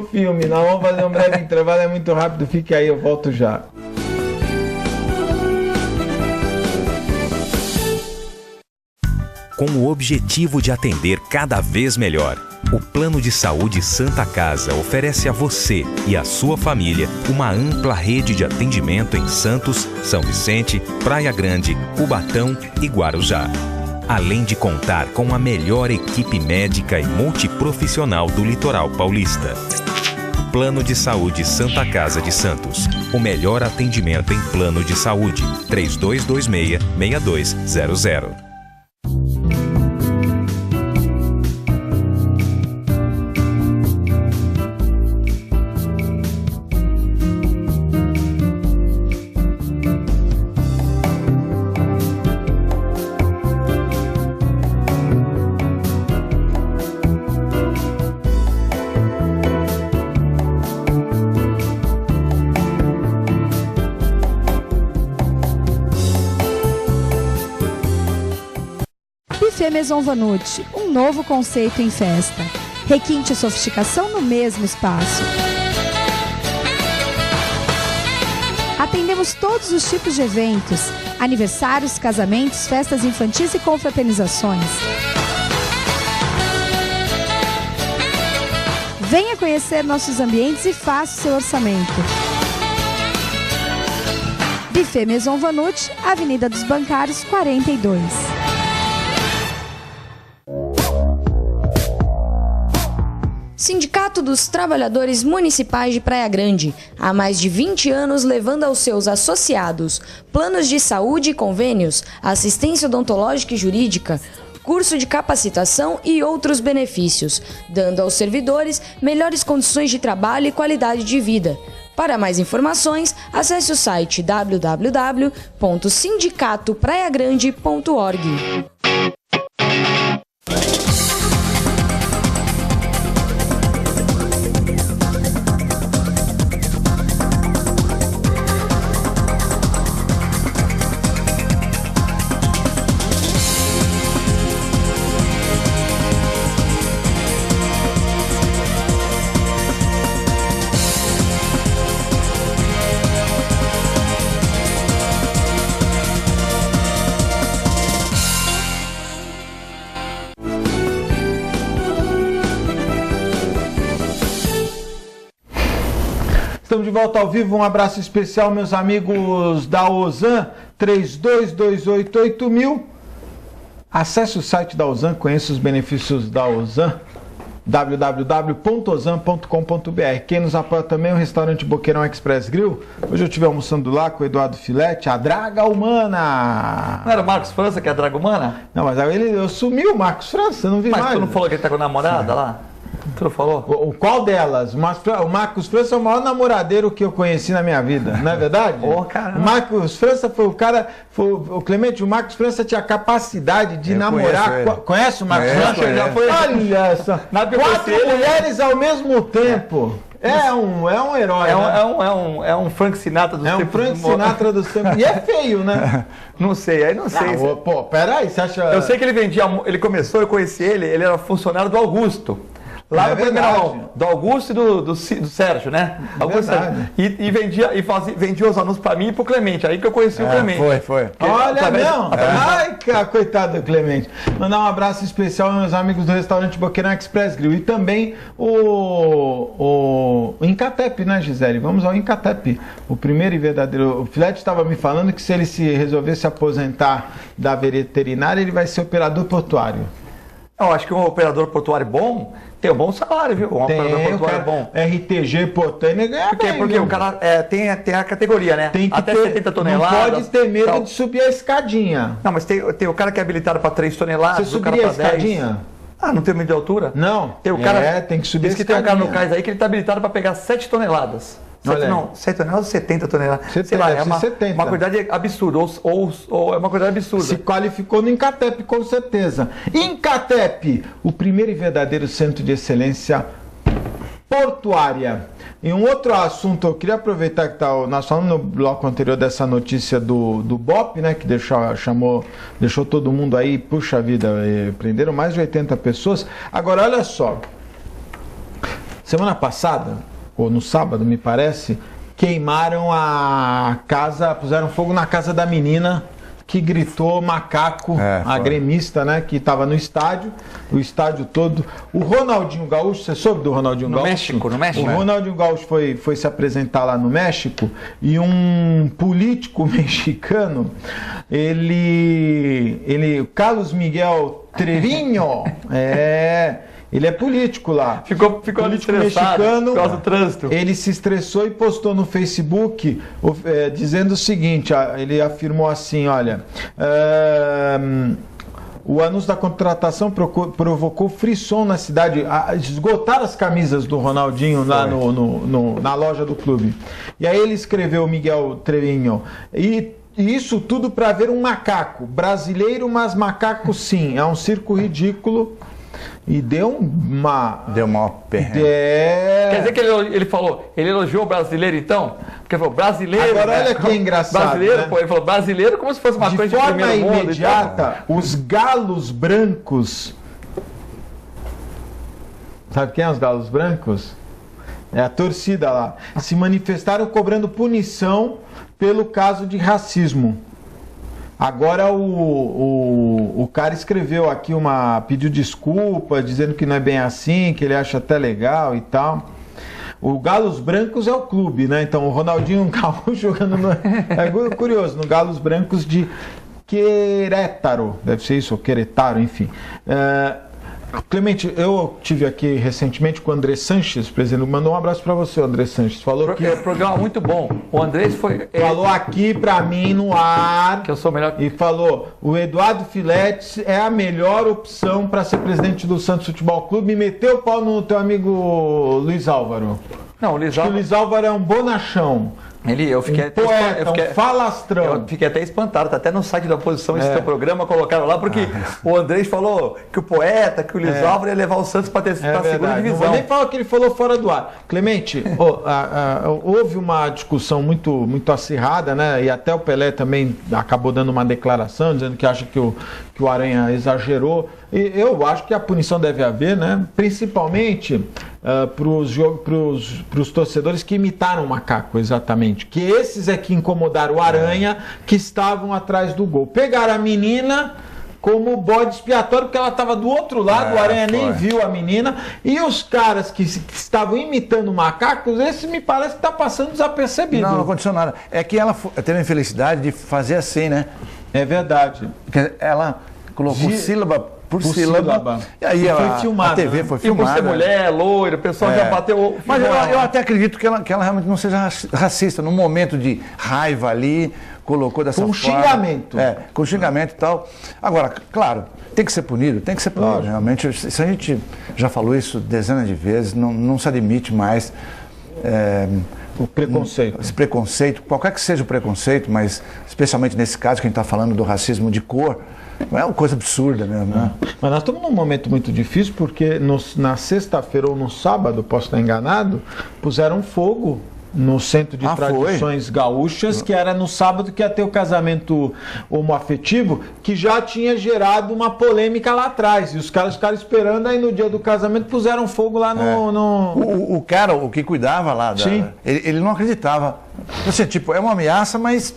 S2: filme. Nós vamos fazer um breve intervalo, é muito rápido, fique aí, eu volto já.
S5: Com o objetivo de atender cada vez melhor, o Plano de Saúde Santa Casa oferece a você e a sua família uma ampla rede de atendimento em Santos, São Vicente, Praia Grande, Cubatão e Guarujá. Além de contar com a melhor equipe médica e multiprofissional do litoral paulista. Plano de Saúde Santa Casa de Santos. O melhor atendimento em plano de saúde. 3226-6200.
S6: Buffet Maison Vanucci, um novo conceito em festa. Requinte e sofisticação no mesmo espaço. Atendemos todos os tipos de eventos, aniversários, casamentos, festas infantis e confraternizações. Venha conhecer nossos ambientes e faça o seu orçamento. Buffet Maison Vanucci, Avenida dos Bancários, 42.
S1: Sindicato dos Trabalhadores Municipais de Praia Grande, há mais de 20 anos levando aos seus associados planos de saúde e convênios, assistência odontológica e jurídica, curso de capacitação e outros benefícios, dando aos servidores melhores condições de trabalho e qualidade de vida. Para mais informações, acesse o site www.sindicatopraiagrande.org.
S2: Estamos de volta ao vivo, um abraço especial, meus amigos da Ozan, 32288000. Acesse o site da Ozan, conheça os benefícios da Ozan, www.ozan.com.br. Quem nos apoia também é o restaurante Boqueirão Express Grill. Hoje eu estive almoçando lá com o Eduardo Filete, a Draga Humana.
S4: Não era o Marcos França que é a Draga Humana?
S2: Não, mas aí eu sumi o Marcos França, não vi mais.
S4: Mas tu não falou que ele tá com a namorada lá? Tu não falou?
S2: Qual delas? O Marcos França é o maior namoradeiro que eu conheci na minha vida, não é verdade?
S4: Oh, caramba.
S2: O Marcos França foi o cara, o Clemente, o Marcos França tinha a capacidade de namorar. Conhece o Marcos França?
S4: Já foi.
S2: Olha só, 4 mulheres ao mesmo tempo. É um herói.
S4: É um Frank Sinatra dos tempos.
S2: É um Frank Sinatra dos tempos. E é feio, né?
S4: Não sei, aí não sei.
S2: Não, pô, peraí, você acha...
S4: Eu sei que ele começou, eu conheci ele era funcionário do Augusto. Lá no primeiro mão, do Augusto e do Sérgio, né? Augusto e vendia os anúncios pra mim e pro Clemente. Aí que eu conheci o Clemente.
S3: Foi.
S2: Olha, não. Ai, coitado do Clemente. Mandar um abraço especial aos meus amigos do restaurante Boqueirão Express Grill. E também o Incatep, né, Gisele? Vamos ao Incatep. O primeiro e verdadeiro. O Filete estava me falando que se ele se resolver se aposentar da veterinária, ele vai ser operador portuário.
S4: Eu acho que um operador portuário bom tem um bom salário, viu? Um operador portuário bom.
S2: RTG Portânia ganha bem.
S4: Porque o cara tem a categoria, né?
S2: Tem que
S4: até
S2: ter,
S4: 70 toneladas.
S2: Não pode ter medo de subir a escadinha.
S4: Não, mas tem o cara que é habilitado para 3 toneladas.
S2: Você subiria a escadinha?
S4: Não tem medo de altura?
S2: Não.
S4: Tem o cara,
S2: tem que subir a escadinha.
S4: Diz que tem um cara no cais aí que ele está habilitado para pegar 7 toneladas. 7 toneladas ou 70 toneladas? Sei lá, é uma quantidade absurda, ou é uma quantidade absurda.
S2: Se qualificou no Incatep, com certeza. Incatep, o primeiro e verdadeiro centro de excelência portuária. E um outro assunto, eu queria aproveitar que nós falamos no bloco anterior dessa notícia do BOP, né, que deixou todo mundo aí, puxa vida, prenderam mais de 80 pessoas. Agora, olha só, semana passada, ou no sábado, me parece, queimaram a casa, puseram fogo na casa da menina que gritou macaco, a gremista, né, que estava no estádio, o estádio todo. O Ronaldinho Gaúcho, você soube do Ronaldinho Gaúcho?
S4: No México.
S2: O Ronaldinho Gaúcho foi se apresentar lá no México e um político mexicano, Carlos Miguel Treviño, ele é político lá.
S4: Ficou ali estressado por causa do trânsito.
S2: Ele se estressou e postou no Facebook dizendo o seguinte, ele afirmou assim, olha, o anúncio da contratação provocou frisson na cidade, esgotaram as camisas do Ronaldinho lá na loja do clube. E aí ele escreveu, Miguel Treviño, e isso tudo para ver um macaco, brasileiro, mas macaco sim, é um circo ridículo. E deu uma
S3: perrengue.
S4: Quer dizer que ele falou, ele elogiou o brasileiro então? Porque ele falou brasileiro.
S2: Agora
S4: né?
S2: olha que engraçado.
S4: Brasileiro,
S2: né?
S4: pô, ele falou brasileiro como se fosse uma coisa de
S2: forma
S4: primeiro mundo.
S2: imediata, os galos brancos. Sabe quem é os galos brancos? É a torcida lá. Se manifestaram cobrando punição pelo caso de racismo. Agora o cara escreveu aqui pediu desculpa, dizendo que não é bem assim, que ele acha até legal e tal. O Galos Brancos é o clube, né? Então o Ronaldinho Gaúcho jogando no... É curioso, no Galos Brancos de Querétaro, deve ser isso, ou Querétaro, enfim. Clemente, eu tive aqui recentemente com o André Sanches, presidente, mandou um abraço para você, André Sanches. Falou que...
S4: programa muito bom. O André
S2: falou aqui para mim no ar,
S4: que eu sou melhor
S2: e falou, o Eduardo Filetes é a melhor opção para ser presidente do Santos Futebol Clube, e meteu o pau no teu amigo Luiz Álvaro.
S4: Não, o Luiz Álvaro...
S2: O Luiz Álvaro é um bonachão.
S4: Eu fiquei
S2: um falastrão.
S4: Eu fiquei até espantado, tá até no site da oposição esse teu programa, colocaram lá, porque o Andrés falou que o poeta, que o Luiz Álvaro ia levar o Santos para a segunda divisão.
S2: Não vou nem falar o que ele falou fora do ar. Clemente, houve uma discussão muito acirrada, né? E até o Pelé também acabou dando uma declaração, dizendo que acha que o Aranha exagerou. E eu acho que a punição deve haver, né? Principalmente para os torcedores que imitaram o macaco, exatamente. Que esses é que incomodaram o Aranha, que estavam atrás do gol. Pegaram a menina como bode expiatório, porque ela estava do outro lado, o Aranha nem viu a menina. E os caras que estavam imitando o macaco, esse me parece que está passando desapercebido.
S3: Não aconteceu nada. É que ela teve a infelicidade de fazer assim, né?
S2: É verdade.
S3: Porque ela colocou sílaba por sílaba. E aí
S2: foi filmada,
S3: a TV foi filmada.
S4: E por ser mulher, loira, o pessoal já bateu...
S3: Mas eu até acredito que ela realmente não seja racista. Num momento de raiva ali, colocou dessa forma.
S2: Com xingamento.
S3: Com xingamento e tal. Agora, claro, tem que ser punido, tem que ser punido. Lógico. Realmente, se a gente já falou isso dezenas de vezes, não se admite mais...
S2: o preconceito.
S3: Esse preconceito, qualquer que seja o preconceito, mas especialmente nesse caso que a gente está falando do racismo de cor, é uma coisa absurda mesmo, né?
S2: Mas nós estamos num momento muito difícil porque na sexta-feira ou no sábado, posso estar enganado, puseram fogo no Centro de Tradições Gaúchas, que era no sábado que ia ter o casamento homoafetivo, que já tinha gerado uma polêmica lá atrás. E os caras ficaram esperando, aí no dia do casamento puseram fogo lá no...
S3: O cara, o que cuidava lá, ele não acreditava. Assim, tipo, é uma ameaça, mas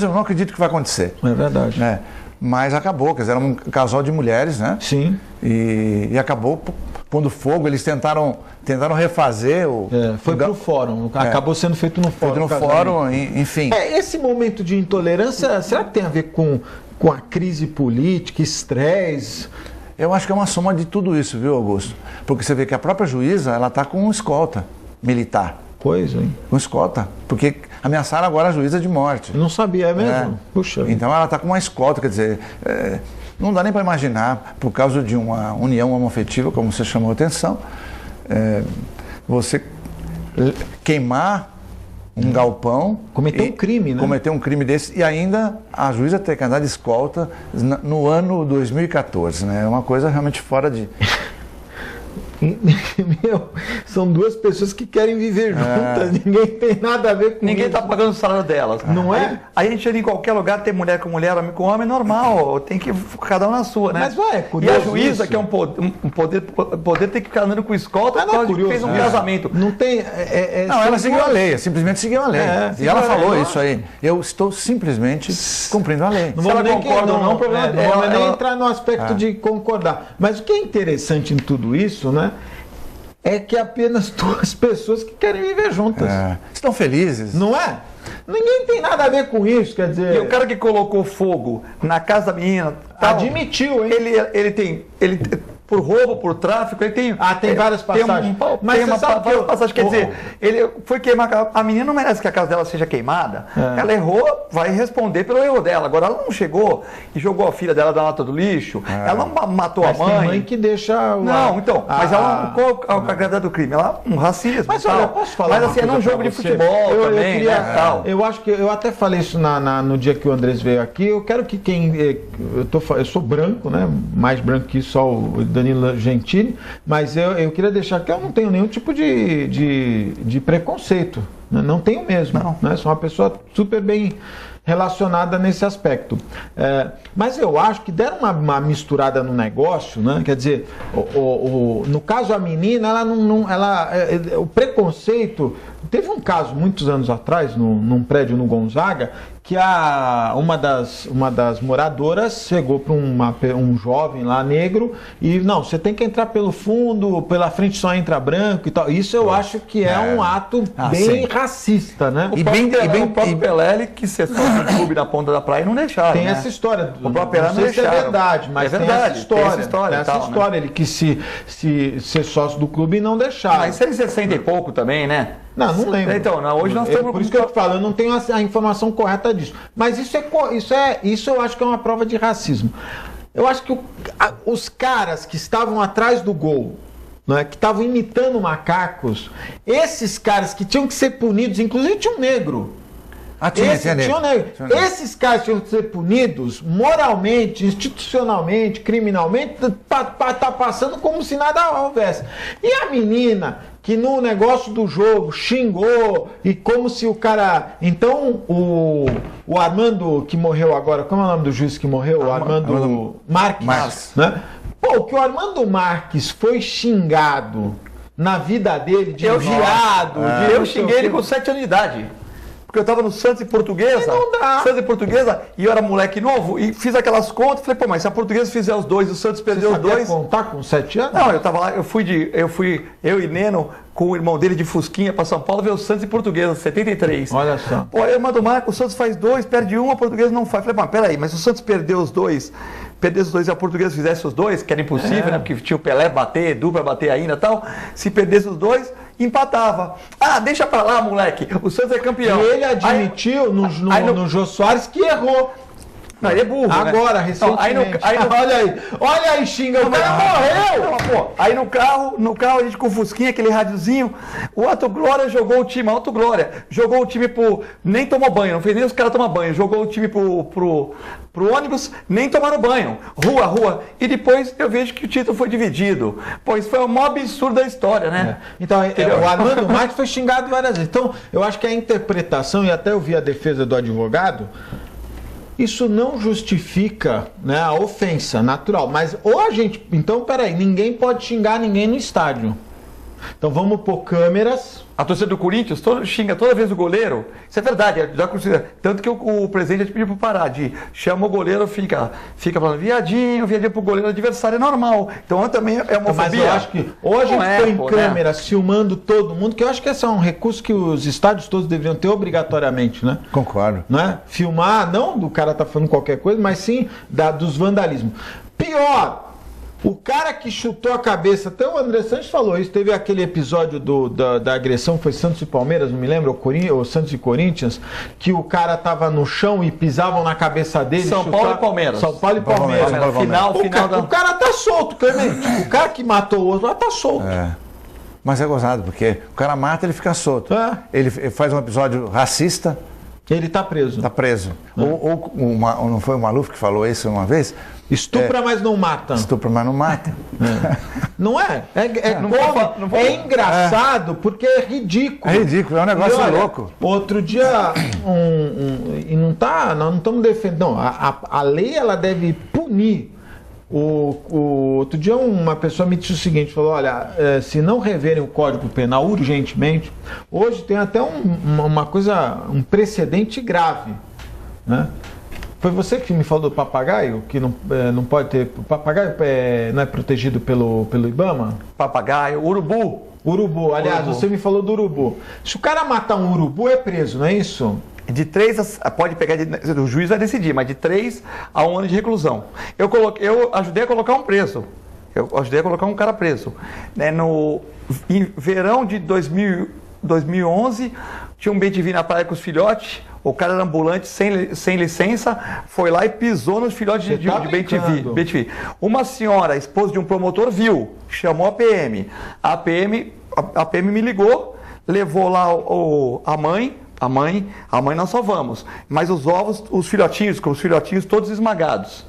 S3: eu não acredito que vai acontecer.
S2: É verdade.
S3: Mas acabou, quer dizer, era um casal de mulheres, né?
S2: Sim.
S3: E acabou pondo fogo, eles tentaram refazer o...
S2: Foi pro fórum, acabou sendo feito no fórum.
S3: Feito no fórum, enfim.
S2: Esse momento de intolerância, será que tem a ver com a crise política, estresse?
S3: Eu acho que é uma soma de tudo isso, viu, Augusto? Porque você vê que a própria juíza, ela está com escolta militar.
S2: Pois, hein?
S3: Com escolta, porque ameaçaram agora a juíza de morte.
S2: Eu não sabia, é mesmo? Puxa.
S3: Então ela está com uma escolta, quer dizer, não dá nem para imaginar, por causa de uma união homoafetiva, como você chamou a atenção, você queimar um galpão...
S2: Cometer um crime, né?
S3: Cometer um crime desse, e ainda a juíza ter que andar de escolta no ano 2014, né? É uma coisa realmente fora de...
S2: São duas pessoas que querem viver juntas, ninguém tem nada a ver com
S4: ninguém
S2: isso.
S4: Está pagando o salário delas.
S2: Não é?
S4: Aí a gente entra em qualquer lugar, tem mulher com mulher, homem com homem, normal, tem que cada um na sua, né?
S2: Mas é curioso.
S4: E a juíza, que é um poder tem que ficar andando com escolta,
S2: por causa de que
S4: fez um casamento.
S2: Não tem...
S3: não, ela seguiu a lei, simplesmente seguiu a lei. E ela falou isso aí. Eu estou simplesmente cumprindo a lei.
S2: Não vamos nem nem entrar no aspecto de concordar. Mas o que é interessante em tudo isso, né? É que apenas duas pessoas que querem viver juntas.
S3: Estão felizes.
S2: Não é? Ninguém tem nada a ver com isso, quer dizer...
S4: E o cara que colocou fogo na casa da menina...
S2: admitiu, hein?
S4: Ele tem por roubo, por tráfico, ele tem...
S2: tem várias passagens.
S4: Mas tem várias passagens, quer dizer, ele foi queimar... A menina não merece que a casa dela seja queimada. Ela errou, vai responder pelo erro dela. Agora, ela não chegou e jogou a filha dela da lata do lixo, ela não matou a mãe.
S2: Tem mãe que deixa...
S4: Mas ela não... Qual a gravidade do crime? Ela um racismo.
S2: Mas olha, eu posso falar
S4: mas assim, é um jogo de futebol também,
S2: eu acho que... Eu até falei isso no dia que o Andrés veio aqui. Eu quero que eu sou branco, né? Mais branco que só o Danilo Gentili, mas eu queria deixar que eu não tenho nenhum tipo de preconceito, Não tenho mesmo.
S4: Não.
S2: Né? Sou uma pessoa super bem relacionada nesse aspecto. Mas eu acho que deram uma misturada no negócio, né? Quer dizer, no caso a menina, o preconceito... Teve um caso muitos anos atrás, num prédio no Gonzaga, que uma das moradoras chegou para um jovem lá negro e, não, você tem que entrar pelo fundo, pela frente só entra branco e tal. Isso eu acho que é um ato bem racista, né?
S4: O próprio Pelé, ele quis ser sócio do clube da Ponta da Praia e não deixaram.
S2: Tem essa história.
S4: O próprio Pelé
S2: não sei se é verdade, mas tem essa história.
S4: Né?
S2: Ele quis ser sócio do clube e não deixaram.
S4: Mas se ele 60 e pouco também, né?
S2: Não lembro.
S4: Então, hoje nós estamos...
S2: Por isso que eu te falo, eu não tenho a informação correta disso. Mas isso eu acho que é uma prova de racismo. Eu acho que os caras que estavam atrás do gol, né, que estavam imitando macacos, esses caras que tinham que ser punidos, inclusive tinha um negro. Tinha negro. Esses caras tinham que ser punidos moralmente, institucionalmente, criminalmente, tá passando como se nada houvesse. E a menina que no negócio do jogo xingou e como se o cara... Então o Armando que morreu agora, como é o nome do juiz que morreu? O Armando Marques. Né? Pô, que o Armando Marques foi xingado na vida dele, de viado.
S4: Eu xinguei ele com 7 anos de idade. Porque eu tava no Santos e Portuguesa.
S2: Não dá.
S4: Santos e Portuguesa, e eu era moleque novo, e fiz aquelas contas, falei, pô, mas se a Portuguesa fizer os dois, o Santos perdeu os dois...
S2: Você contar com 7 anos?
S4: Não, eu tava lá, eu e Neno, com o irmão dele de Fusquinha para São Paulo, ver o Santos e Portuguesa, 73.
S2: Olha só.
S4: Pô, eu mando o Marco, o Santos faz 2, perde 1, a Portuguesa não faz. Falei, mas peraí, mas se o Santos perdeu os dois e a Portuguesa fizesse os dois, que era impossível, né? Porque tinha o Pelé bater, Edu pra bater ainda e tal. Se perdesse os dois, empatava. Ah, deixa pra lá, moleque. O Santos é campeão.
S2: E ele admitiu no Jô Soares que errou.
S4: Não, ele é burro.
S2: Agora,
S4: né?
S2: recentemente. Olha aí, xinga, o cara morreu!
S4: Não, pô, aí no carro, a gente com o Fusquinha, aquele rádiozinho, o Alto Glória jogou o time, jogou o time nem tomou banho, não fez nem os caras tomar banho, jogou o time pro ônibus, nem tomaram banho. Rua. E depois eu vejo que o título foi dividido. Pô, isso foi o maior absurdo da história, né?
S2: Então, o Armando Marques foi xingado várias vezes. Então, eu acho que a interpretação, e até eu vi a defesa do advogado, isso não justifica, né, a ofensa natural. Mas ou a gente... Então, peraí, ninguém pode xingar ninguém no estádio. Então vamos pôr câmeras.
S4: A torcida do Corinthians xinga toda vez o goleiro. Isso é verdade. Tanto que o presidente pediu para parar chama o goleiro, fica falando viadinho pro goleiro adversário, é normal. Então também é uma
S2: Mas eu acho que hoje põe câmeras filmando todo mundo, que eu acho que esse é um recurso que os estádios todos deveriam ter obrigatoriamente, né?
S3: Concordo.
S2: Né? Filmar, não do cara tá falando qualquer coisa, mas sim dos vandalismos. Pior! O cara que chutou a cabeça, até o André Sanches falou isso, teve aquele episódio da agressão, foi Santos e Palmeiras, não me lembro, ou Santos e Corinthians, que o cara tava no chão e pisavam na cabeça dele.
S4: São Paulo e Palmeiras.
S2: O cara tá solto, Clemente. O cara que matou o outro lá tá solto.
S3: Mas é gozado, porque o cara mata, ele fica solto. Ele faz um episódio racista.
S2: Ele tá preso.
S3: Tá preso. Não foi o Maluf que falou isso uma vez?
S2: Estupra, mas não mata.
S3: Estupra, mas não mata.
S2: Não é? É engraçado porque é ridículo.
S3: É ridículo, é um negócio louco.
S2: Outro dia, e nós não estamos defendendo. Não, a lei ela deve punir. Outro dia uma pessoa me disse o seguinte, falou, olha, se não reverem o Código Penal urgentemente, hoje tem até um precedente grave, né? Foi você que me falou do papagaio, que não pode ter... O papagaio não é protegido pelo IBAMA?
S4: Papagaio, urubu.
S2: Aliás, você me falou do urubu. Se o cara matar um urubu, é preso, não é isso?
S4: De 3 pode pegar, o juiz vai decidir, mas de 3 a 1 ano de reclusão. Eu ajudei a colocar um preso. Eu ajudei a colocar um cara preso. Em verão de 2011, tinha um bem-te-vi na praia com os filhotes. O cara era ambulante, sem licença, foi lá e pisou nos filhotes de bem-te-vi. Uma senhora, esposa de um promotor, viu, chamou a PM. A PM me ligou, levou lá a mãe, nós salvamos. Mas os ovos, os filhotinhos todos esmagados.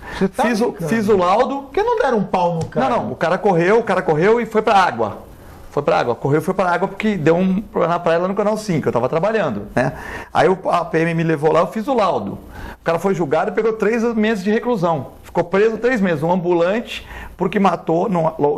S4: Fiz o laudo.
S2: Por que não deram um pau no cara?
S4: Não, o cara correu e foi pra água. Foi para água. Correu, foi para água porque deu um problema para ela no Canal 5. Eu estava trabalhando, né? Aí a PM me levou lá, eu fiz o laudo. O cara foi julgado e pegou 3 meses de reclusão. Ficou preso 3 meses. Um ambulante, porque matou,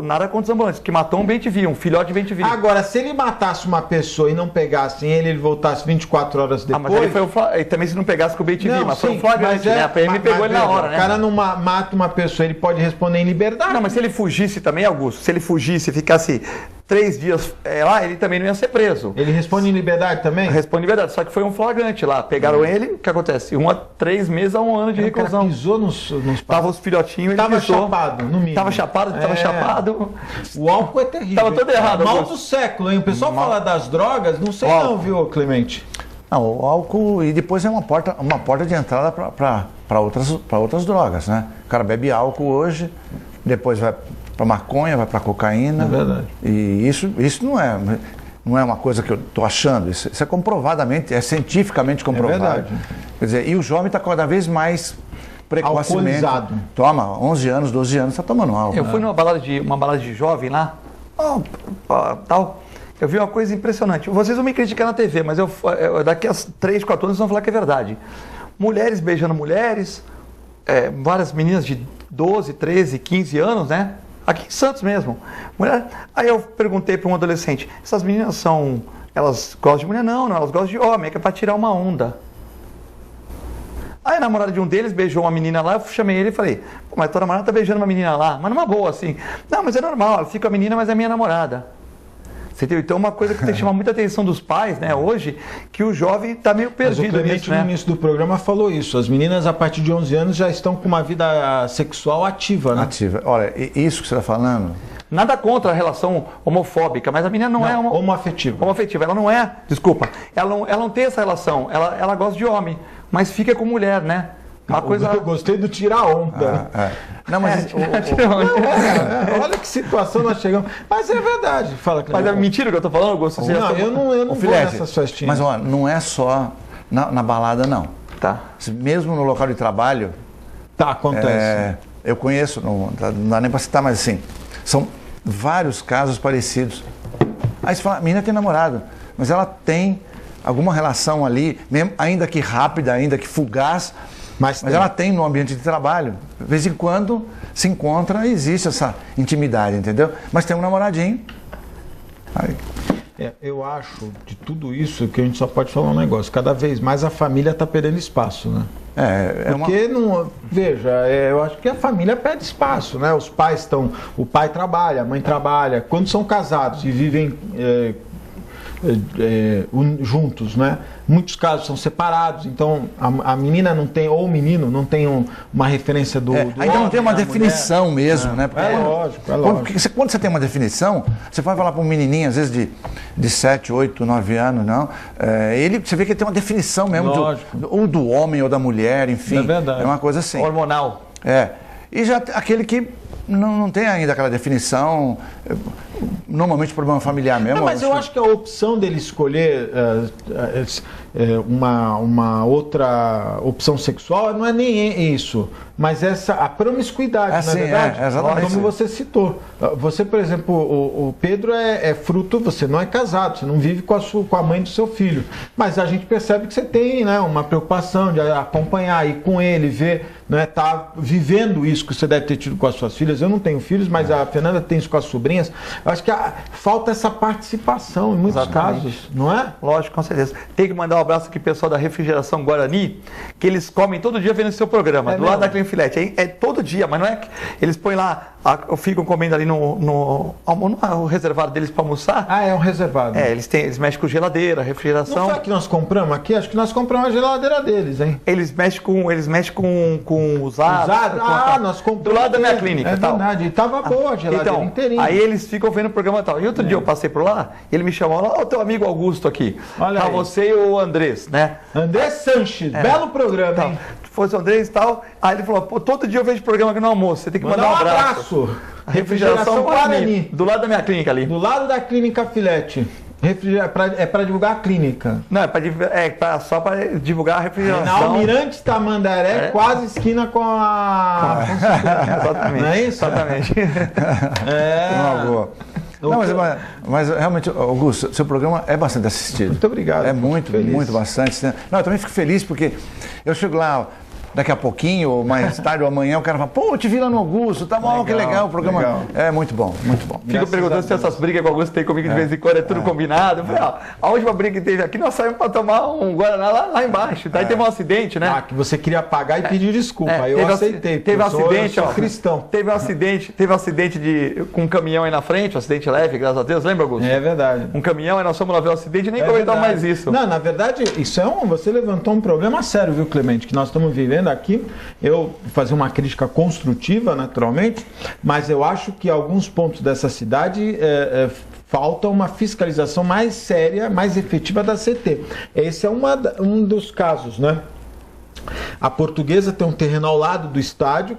S4: nada contra os ambulantes, que matou um bem-te-vi, um filhote de bem-te-vi.
S2: Agora, se ele matasse uma pessoa e não pegasse ele voltasse 24 horas depois...
S4: mas ele foi também se não pegasse com o bem-te-vi, mas foi um flagrante, né? A PM pegou ele na hora, né?
S2: O cara não mata uma pessoa, ele pode responder em liberdade.
S4: Não, mas se ele fugisse também, Augusto, se ele fugisse e ficasse 3 dias lá, ele também não ia ser preso.
S2: Ele responde em liberdade também?
S4: Responde em liberdade, só que foi um flagrante lá. Pegaram ele, o que acontece? 3 meses a 1 ano de reclusão.
S2: Ele pisou nos
S4: Tava os filhotinhos, ele
S2: tava
S4: pisou.
S2: Chapado, no mínimo.
S4: Tava chapado.
S2: O álcool é terrível.
S4: Tava todo errado.
S2: Mal do século, hein? O pessoal fala das drogas, não sei não, viu, Clemente?
S3: Não, o álcool e depois é uma porta de entrada para outras drogas, né? O cara bebe álcool hoje, depois vai para maconha, vai para cocaína.
S2: É verdade.
S3: E isso não é uma coisa que eu estou achando, isso é comprovadamente, é cientificamente comprovado.
S2: É verdade.
S3: Quer dizer, e o jovem está cada vez mais precocemente.
S2: Alcoolizado.
S3: Toma, 11 anos, 12 anos, está tomando álcool.
S4: Eu fui numa balada de jovem lá, tal. Eu vi uma coisa impressionante. Vocês vão me criticar na TV, mas daqui a 3, 4 anos vão falar que é verdade. Mulheres beijando mulheres, várias meninas de 12, 13, 15 anos, né? Aqui em Santos mesmo. Aí eu perguntei para um adolescente, essas meninas elas gostam de mulher? Não, elas gostam de homem, é que é para tirar uma onda. Aí a namorada de um deles beijou uma menina lá, eu chamei ele e falei, pô, mas tua namorada tá beijando uma menina lá, mas numa boa, assim. Não, mas é normal, ela fica com a menina, mas é minha namorada. Você entendeu? Então uma coisa que tem que chamar muita atenção dos pais, né, hoje, que o jovem está meio perdido.
S2: Mas o Clemente, no início do programa, falou isso. As meninas, a partir de 11 anos, já estão com uma vida sexual ativa, né?
S3: Ativa. Olha, isso que você está falando...
S4: Nada contra a relação homofóbica, mas a menina não é
S2: homoafetiva.
S4: Homoafetiva. Ela não é, desculpa, ela não tem essa relação. Ela gosta de homem, mas fica com mulher, né? Uma coisa...
S2: Eu gostei do tirar onda.
S3: Não, mas...
S2: Olha que situação nós chegamos. Mas é verdade. Fala,
S4: Clemente. Mas é mentira que eu tô falando, Augusto?
S2: Eu não vou nessas festinhas.
S3: Mas, ó, não é só na balada, não.
S4: Tá.
S3: Mesmo no local de trabalho...
S2: Tá, acontece.
S3: Eu conheço, não dá nem para citar, mas assim, são vários casos parecidos. Aí você fala, a menina tem namorado, mas ela tem alguma relação ali, mesmo, ainda que rápida, ainda que fugaz, mas ela tem no ambiente de trabalho. De vez em quando se encontra e existe essa intimidade, entendeu? Mas tem um namoradinho. Aí.
S2: Eu acho de tudo isso que a gente só pode falar um negócio. Cada vez mais a família está perdendo espaço, né? Porque não. Veja, eu acho que a família perde espaço, né? Os pais estão. O pai trabalha, a mãe trabalha. Quando são casados e vivem juntos, né? Muitos casos são separados, então a menina não tem, ou o menino não tem uma referência do
S3: ainda
S2: homem,
S3: não tem uma definição mesmo, né?
S2: Porque lógico.
S3: Quando você tem uma definição, você vai falar para um menininho, às vezes de 7, 8, 9 anos, não, você vê que ele tem uma definição mesmo, ou do homem ou da mulher, enfim.
S2: É verdade.
S3: É uma coisa assim.
S4: Hormonal.
S3: E já aquele que não tem ainda aquela definição, normalmente problema familiar mesmo.
S2: Não, mas eu acho que a opção dele escolher uma outra opção sexual não é nem isso, mas a promiscuidade, na verdade, como você citou. Você, por exemplo, o Pedro é fruto, você não é casado, você não vive com a mãe do seu filho, mas a gente percebe que você tem, né, uma preocupação de acompanhar, ir com ele, ver, né, tá vivendo isso que você deve ter tido com as suas filhas. Eu não tenho filhos, mas a Fernanda tem isso com as sobrinhas. Eu acho que falta essa participação em muitos casos, não é?
S4: Lógico, com certeza. Tem que mandar um abraço aqui, pessoal da Refrigeração Guarani, que eles comem todo dia vendo o seu programa, do lado da Clean Filete. É todo dia, mas não é que eles põem lá, ficam comendo ali no reservado deles para almoçar.
S2: É um reservado.
S4: Eles mexem com geladeira, refrigeração.
S2: Não foi que nós compramos aqui? Acho que nós compramos a geladeira deles, hein?
S4: Eles mexem com usado.
S2: Nós compramos.
S4: Do lado da minha clínica.
S2: É verdade. E tava boa a geladeira inteirinha.
S4: Aí eles ficam vendo o programa e tal. E outro dia eu passei por lá, e ele me chamou lá, o teu amigo Augusto aqui.
S2: Olha aí.
S4: Você e o Andrés, né?
S2: Andrés Sanches, belo programa, hein?
S4: Fosse o Andrés e tal. Aí ele falou, pô, todo dia eu vejo programa aqui no almoço, você tem que mandar um abraço. Refrigeração Guarani. Do lado da minha clínica ali.
S2: Do lado da Clínica Filete. É para divulgar a clínica.
S4: Não, só para divulgar a refrigeração.
S2: Na Almirante Tamandaré, quase esquina com a...
S4: Exatamente.
S2: Não é isso?
S4: Exatamente.
S3: Boa. Não, mas realmente, Augusto, seu programa é bastante assistido.
S2: Muito obrigado.
S3: É muito bastante. Não, eu também fico feliz porque eu chego lá daqui a pouquinho, ou mais tarde ou amanhã, o cara fala, pô, eu te vi lá no Augusto, tá bom, que legal o programa. Legal. É muito bom, muito bom.
S4: Fico perguntando se essas brigas que o Augusto tem comigo de vez em quando é tudo combinado. Eu falei, a última briga que teve aqui, nós saímos para tomar um Guaraná lá embaixo. Daí teve um acidente, né?
S2: Que você queria pagar e pedir desculpa. Aí eu aceitei.
S4: Teve um acidente, ó.
S2: Cristão.
S4: Teve um acidente com um caminhão aí na frente, um acidente leve, graças a Deus. Lembra, Augusto?
S2: É verdade.
S4: Um caminhão, aí nós fomos lá ver o acidente e nem comentamos mais isso.
S2: Não, na verdade, isso você levantou um problema sério, viu, Clemente? Que nós estamos vivendo aqui. Eu vou fazer uma crítica construtiva, naturalmente, mas eu acho que alguns pontos dessa cidade falta uma fiscalização mais séria, mais efetiva da CT. Esse é um dos casos, né? A Portuguesa tem um terreno ao lado do estádio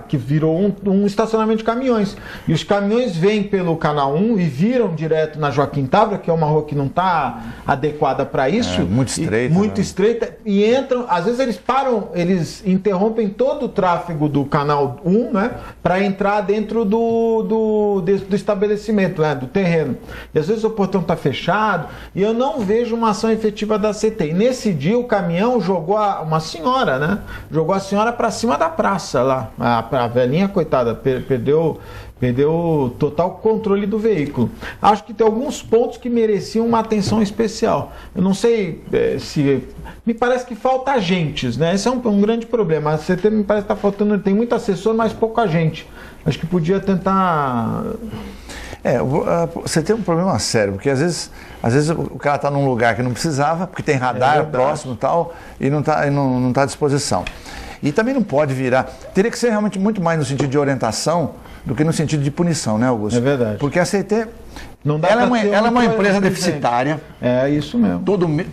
S2: que virou um estacionamento de caminhões. E os caminhões vêm pelo Canal 1 e viram direto na Joaquim Távora, que é uma rua que não está adequada para isso.
S3: Muito estreita.
S2: Muito estreita. E entram, às vezes eles param, eles interrompem todo o tráfego do Canal 1, né? Para entrar dentro do estabelecimento, né, do terreno. E às vezes o portão está fechado e eu não vejo uma ação efetiva da CT. E nesse dia o caminhão jogou uma senhora, né? Jogou a senhora para cima da praça lá. A velhinha, coitada, perdeu total controle do veículo. Acho que tem alguns pontos que mereciam uma atenção especial. Eu não sei se... Me parece que falta agentes, né? Esse é um grande problema. A CT me parece que está faltando... Tem muito assessor, mas pouco agente. Acho que podia tentar...
S3: Você tem um problema sério, porque às vezes o cara está num lugar que não precisava, porque tem radar próximo e tal, e não está à disposição. E também não pode virar. Teria que ser realmente muito mais no sentido de orientação do que no sentido de punição, né, Augusto?
S2: É verdade.
S3: Porque a CT, ela é uma empresa deficitária.
S2: É isso mesmo.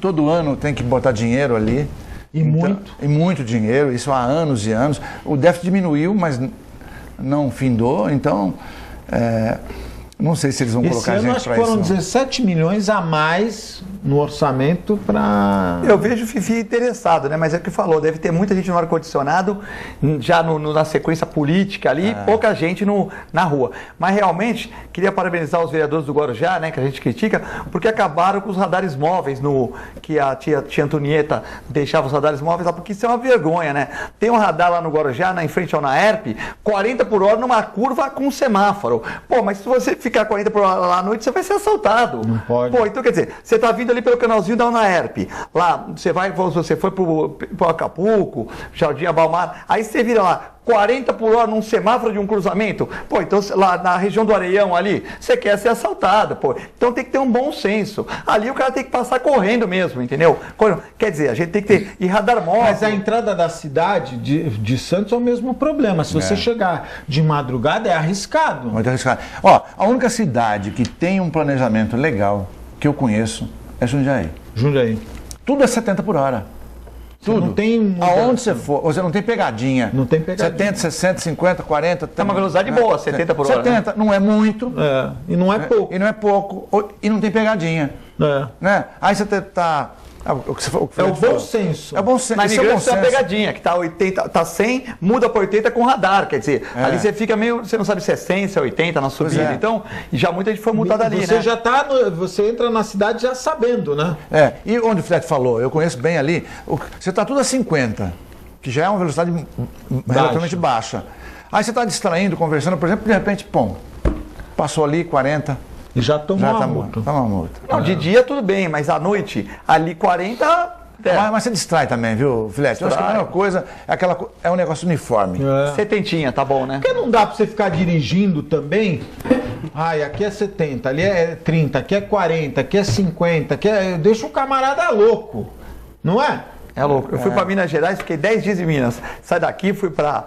S3: Todo ano tem que botar dinheiro ali.
S2: E
S3: muito dinheiro, isso há anos e anos. O déficit diminuiu, mas não findou, então... Não sei se eles vão colocar gente para isso.
S2: Esse ano acho que foram 17 milhões a mais no orçamento para...
S4: Eu vejo o Fifi interessado, né? Mas é o que falou, deve ter muita gente no ar-condicionado, já na sequência política ali, pouca gente na rua. Mas realmente, queria parabenizar os vereadores do Guarujá, né? Que a gente critica, porque acabaram com os radares móveis, que a tia Antonieta deixava os radares móveis lá, porque isso é uma vergonha, né? Tem um radar lá no Guarujá, em frente ao Naerp, 40 por hora numa curva com um semáforo. Pô, mas se você ficar 40 por hora lá à noite, você vai ser assaltado.
S2: Não pode.
S4: Pô, então quer dizer, você tá vindo ali pelo canalzinho da Unaerp. Lá, você foi pro Acapulco, Jardim Abalmar, aí você vira lá, 40 por hora num semáforo de um cruzamento. Pô, então lá na região do Areião ali, você quer ser assaltado, pô. Então tem que ter um bom senso. Ali o cara tem que passar correndo mesmo, entendeu? Quer dizer, a gente tem que ter... E radar móvel...
S2: Mas a entrada da cidade de Santos é o mesmo problema. Se você chegar de madrugada, é arriscado.
S3: Muito arriscado. Ó, a única cidade que tem um planejamento legal que eu conheço é Jundiaí. Tudo é 70 por hora. Tudo.
S2: Não tem
S3: aonde você for, você não tem pegadinha.
S2: Não tem pegadinha.
S3: 70, 60, 50, 40...
S4: É uma velocidade boa, 70 por hora.
S3: 70, né? Não é muito.
S2: E não é pouco.
S3: E não é pouco. E não tem pegadinha. Né? Aí você tá...
S2: É o bom senso.
S3: É o bom senso.
S4: Na imigrante é uma pegadinha, que tá 80, tá 100, muda para 80 com radar. Quer dizer, ali você fica meio... Você não sabe se é 100, se é 80 na subida. Então, já muita gente foi multada ali,
S2: você
S4: né?
S2: Já tá... Você entra na cidade já sabendo, né?
S3: E onde o Fred falou, eu conheço bem ali, você tá tudo a 50, que já é uma velocidade relativamente baixa. Aí você tá distraindo, conversando, por exemplo, de repente, passou ali 40...
S2: E já tomou uma multa.
S3: Toma uma multa.
S4: Não, de dia tudo bem, mas à noite, ali 40...
S3: Mas você distrai também, viu, Filete? Eu acho que a melhor coisa é um negócio uniforme.
S4: Setentinha, tá bom, né?
S2: Porque não dá pra você ficar dirigindo também. Aqui é 70, ali é 30, aqui é 40, aqui é 50, deixa o camarada louco, não é?
S4: É louco. Eu fui pra Minas Gerais, fiquei 10 dias em Minas. Saí daqui, fui pra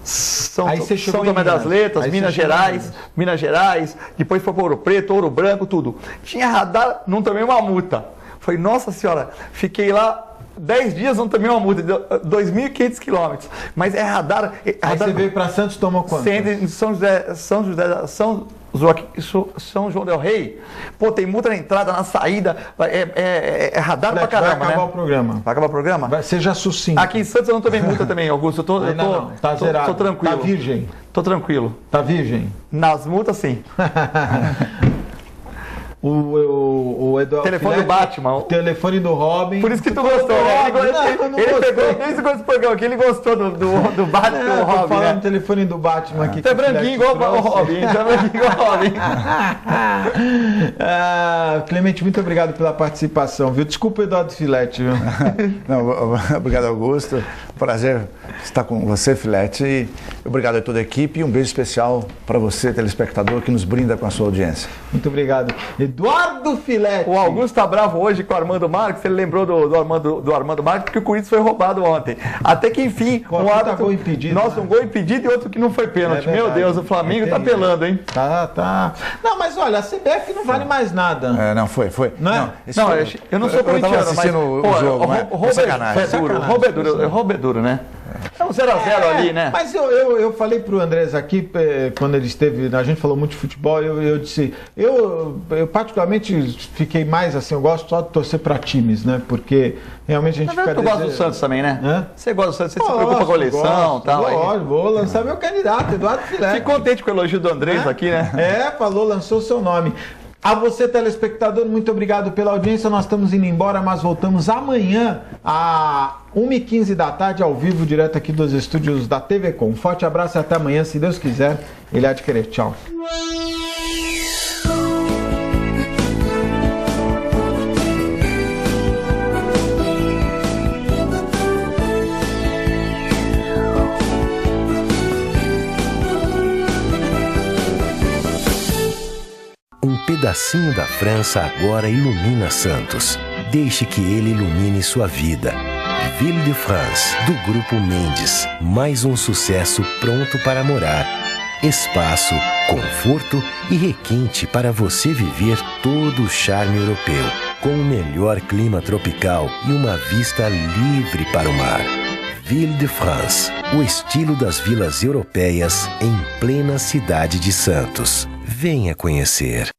S4: São Tomé das Letras, Minas Gerais, depois foi para Ouro Preto, Ouro Branco, tudo. Tinha radar, não tomei uma multa. Falei, nossa senhora, fiquei lá 10 dias, não tomei uma multa, 2.500 quilômetros. Mas é radar...
S2: Aí você veio para Santos, tomou quanto?
S4: São João del Rei, pô, tem multa na entrada, na saída, é radar pra caramba,
S2: vai acabar o programa.
S4: Vai acabar o programa?
S2: Seja sucinto.
S4: Aqui em Santos eu não tomei multa também, Augusto.
S2: Tá zerado.
S4: Tô tranquilo.
S2: Tá virgem.
S4: Tô tranquilo.
S2: Tá virgem?
S4: Nas multas, sim.
S2: O Eduardo
S4: telefone do Batman.
S2: O telefone do Robin.
S4: Por isso que tu gostou, né? Ele pegou desde o programa aqui, ele gostou do Batman do Robin.
S2: Tô falando
S4: né?
S2: do telefone do Batman aqui.
S4: Você é branquinho igual o Robin. Você é branquinho igual o Robin.
S2: Clemente, muito obrigado pela participação, viu? Desculpa, Eduardo Filete, viu?
S3: Não, obrigado, Augusto. Prazer estar com você, Filete. E obrigado a toda a equipe. E um beijo especial para você, telespectador, que nos brinda com a sua audiência.
S2: Muito obrigado. Eduardo Filete.
S4: O Augusto tá bravo hoje com o Armando Marques. Ele lembrou do Armando Marques porque o Corinthians foi roubado ontem. Até que enfim, um árbitro,
S2: gol impedido.
S4: Nossa, um gol impedido e outro que não foi pênalti. Meu Deus, o Flamengo tá pelando, hein?
S2: Tá. Não, mas olha, a CBF não vale mais nada.
S3: Não, foi.
S2: Não,
S4: eu não sou corintiano, mas
S3: o jogo,
S4: Roubo é duro, né? É um 0x0 ali, né?
S2: Mas eu falei pro Andrés aqui, quando ele esteve, a gente falou muito de futebol, eu disse, eu particularmente fiquei mais assim, eu gosto só de torcer para times, né? Porque realmente a gente fica...
S4: Tu gosta do Santos também, né? Você gosta do Santos, você se preocupa com a eleição e tal.
S2: Vou lançar meu candidato, Eduardo Filete.
S4: Fique contente com o elogio do Andrés aqui, né?
S2: Lançou o seu nome. A você, telespectador, muito obrigado pela audiência. Nós estamos indo embora, mas voltamos amanhã às 1h15 da tarde, ao vivo, direto aqui dos estúdios da TV Com. Um forte abraço e até amanhã, se Deus quiser. Ele há de querer. Tchau.
S7: Um pedacinho da França agora ilumina Santos. Deixe que ele ilumine sua vida. Ville de France, do Grupo Mendes. Mais um sucesso pronto para morar. Espaço, conforto e requinte para você viver todo o charme europeu. Com o melhor clima tropical e uma vista livre para o mar. Ville de France, o estilo das vilas europeias em plena cidade de Santos. Venha conhecer.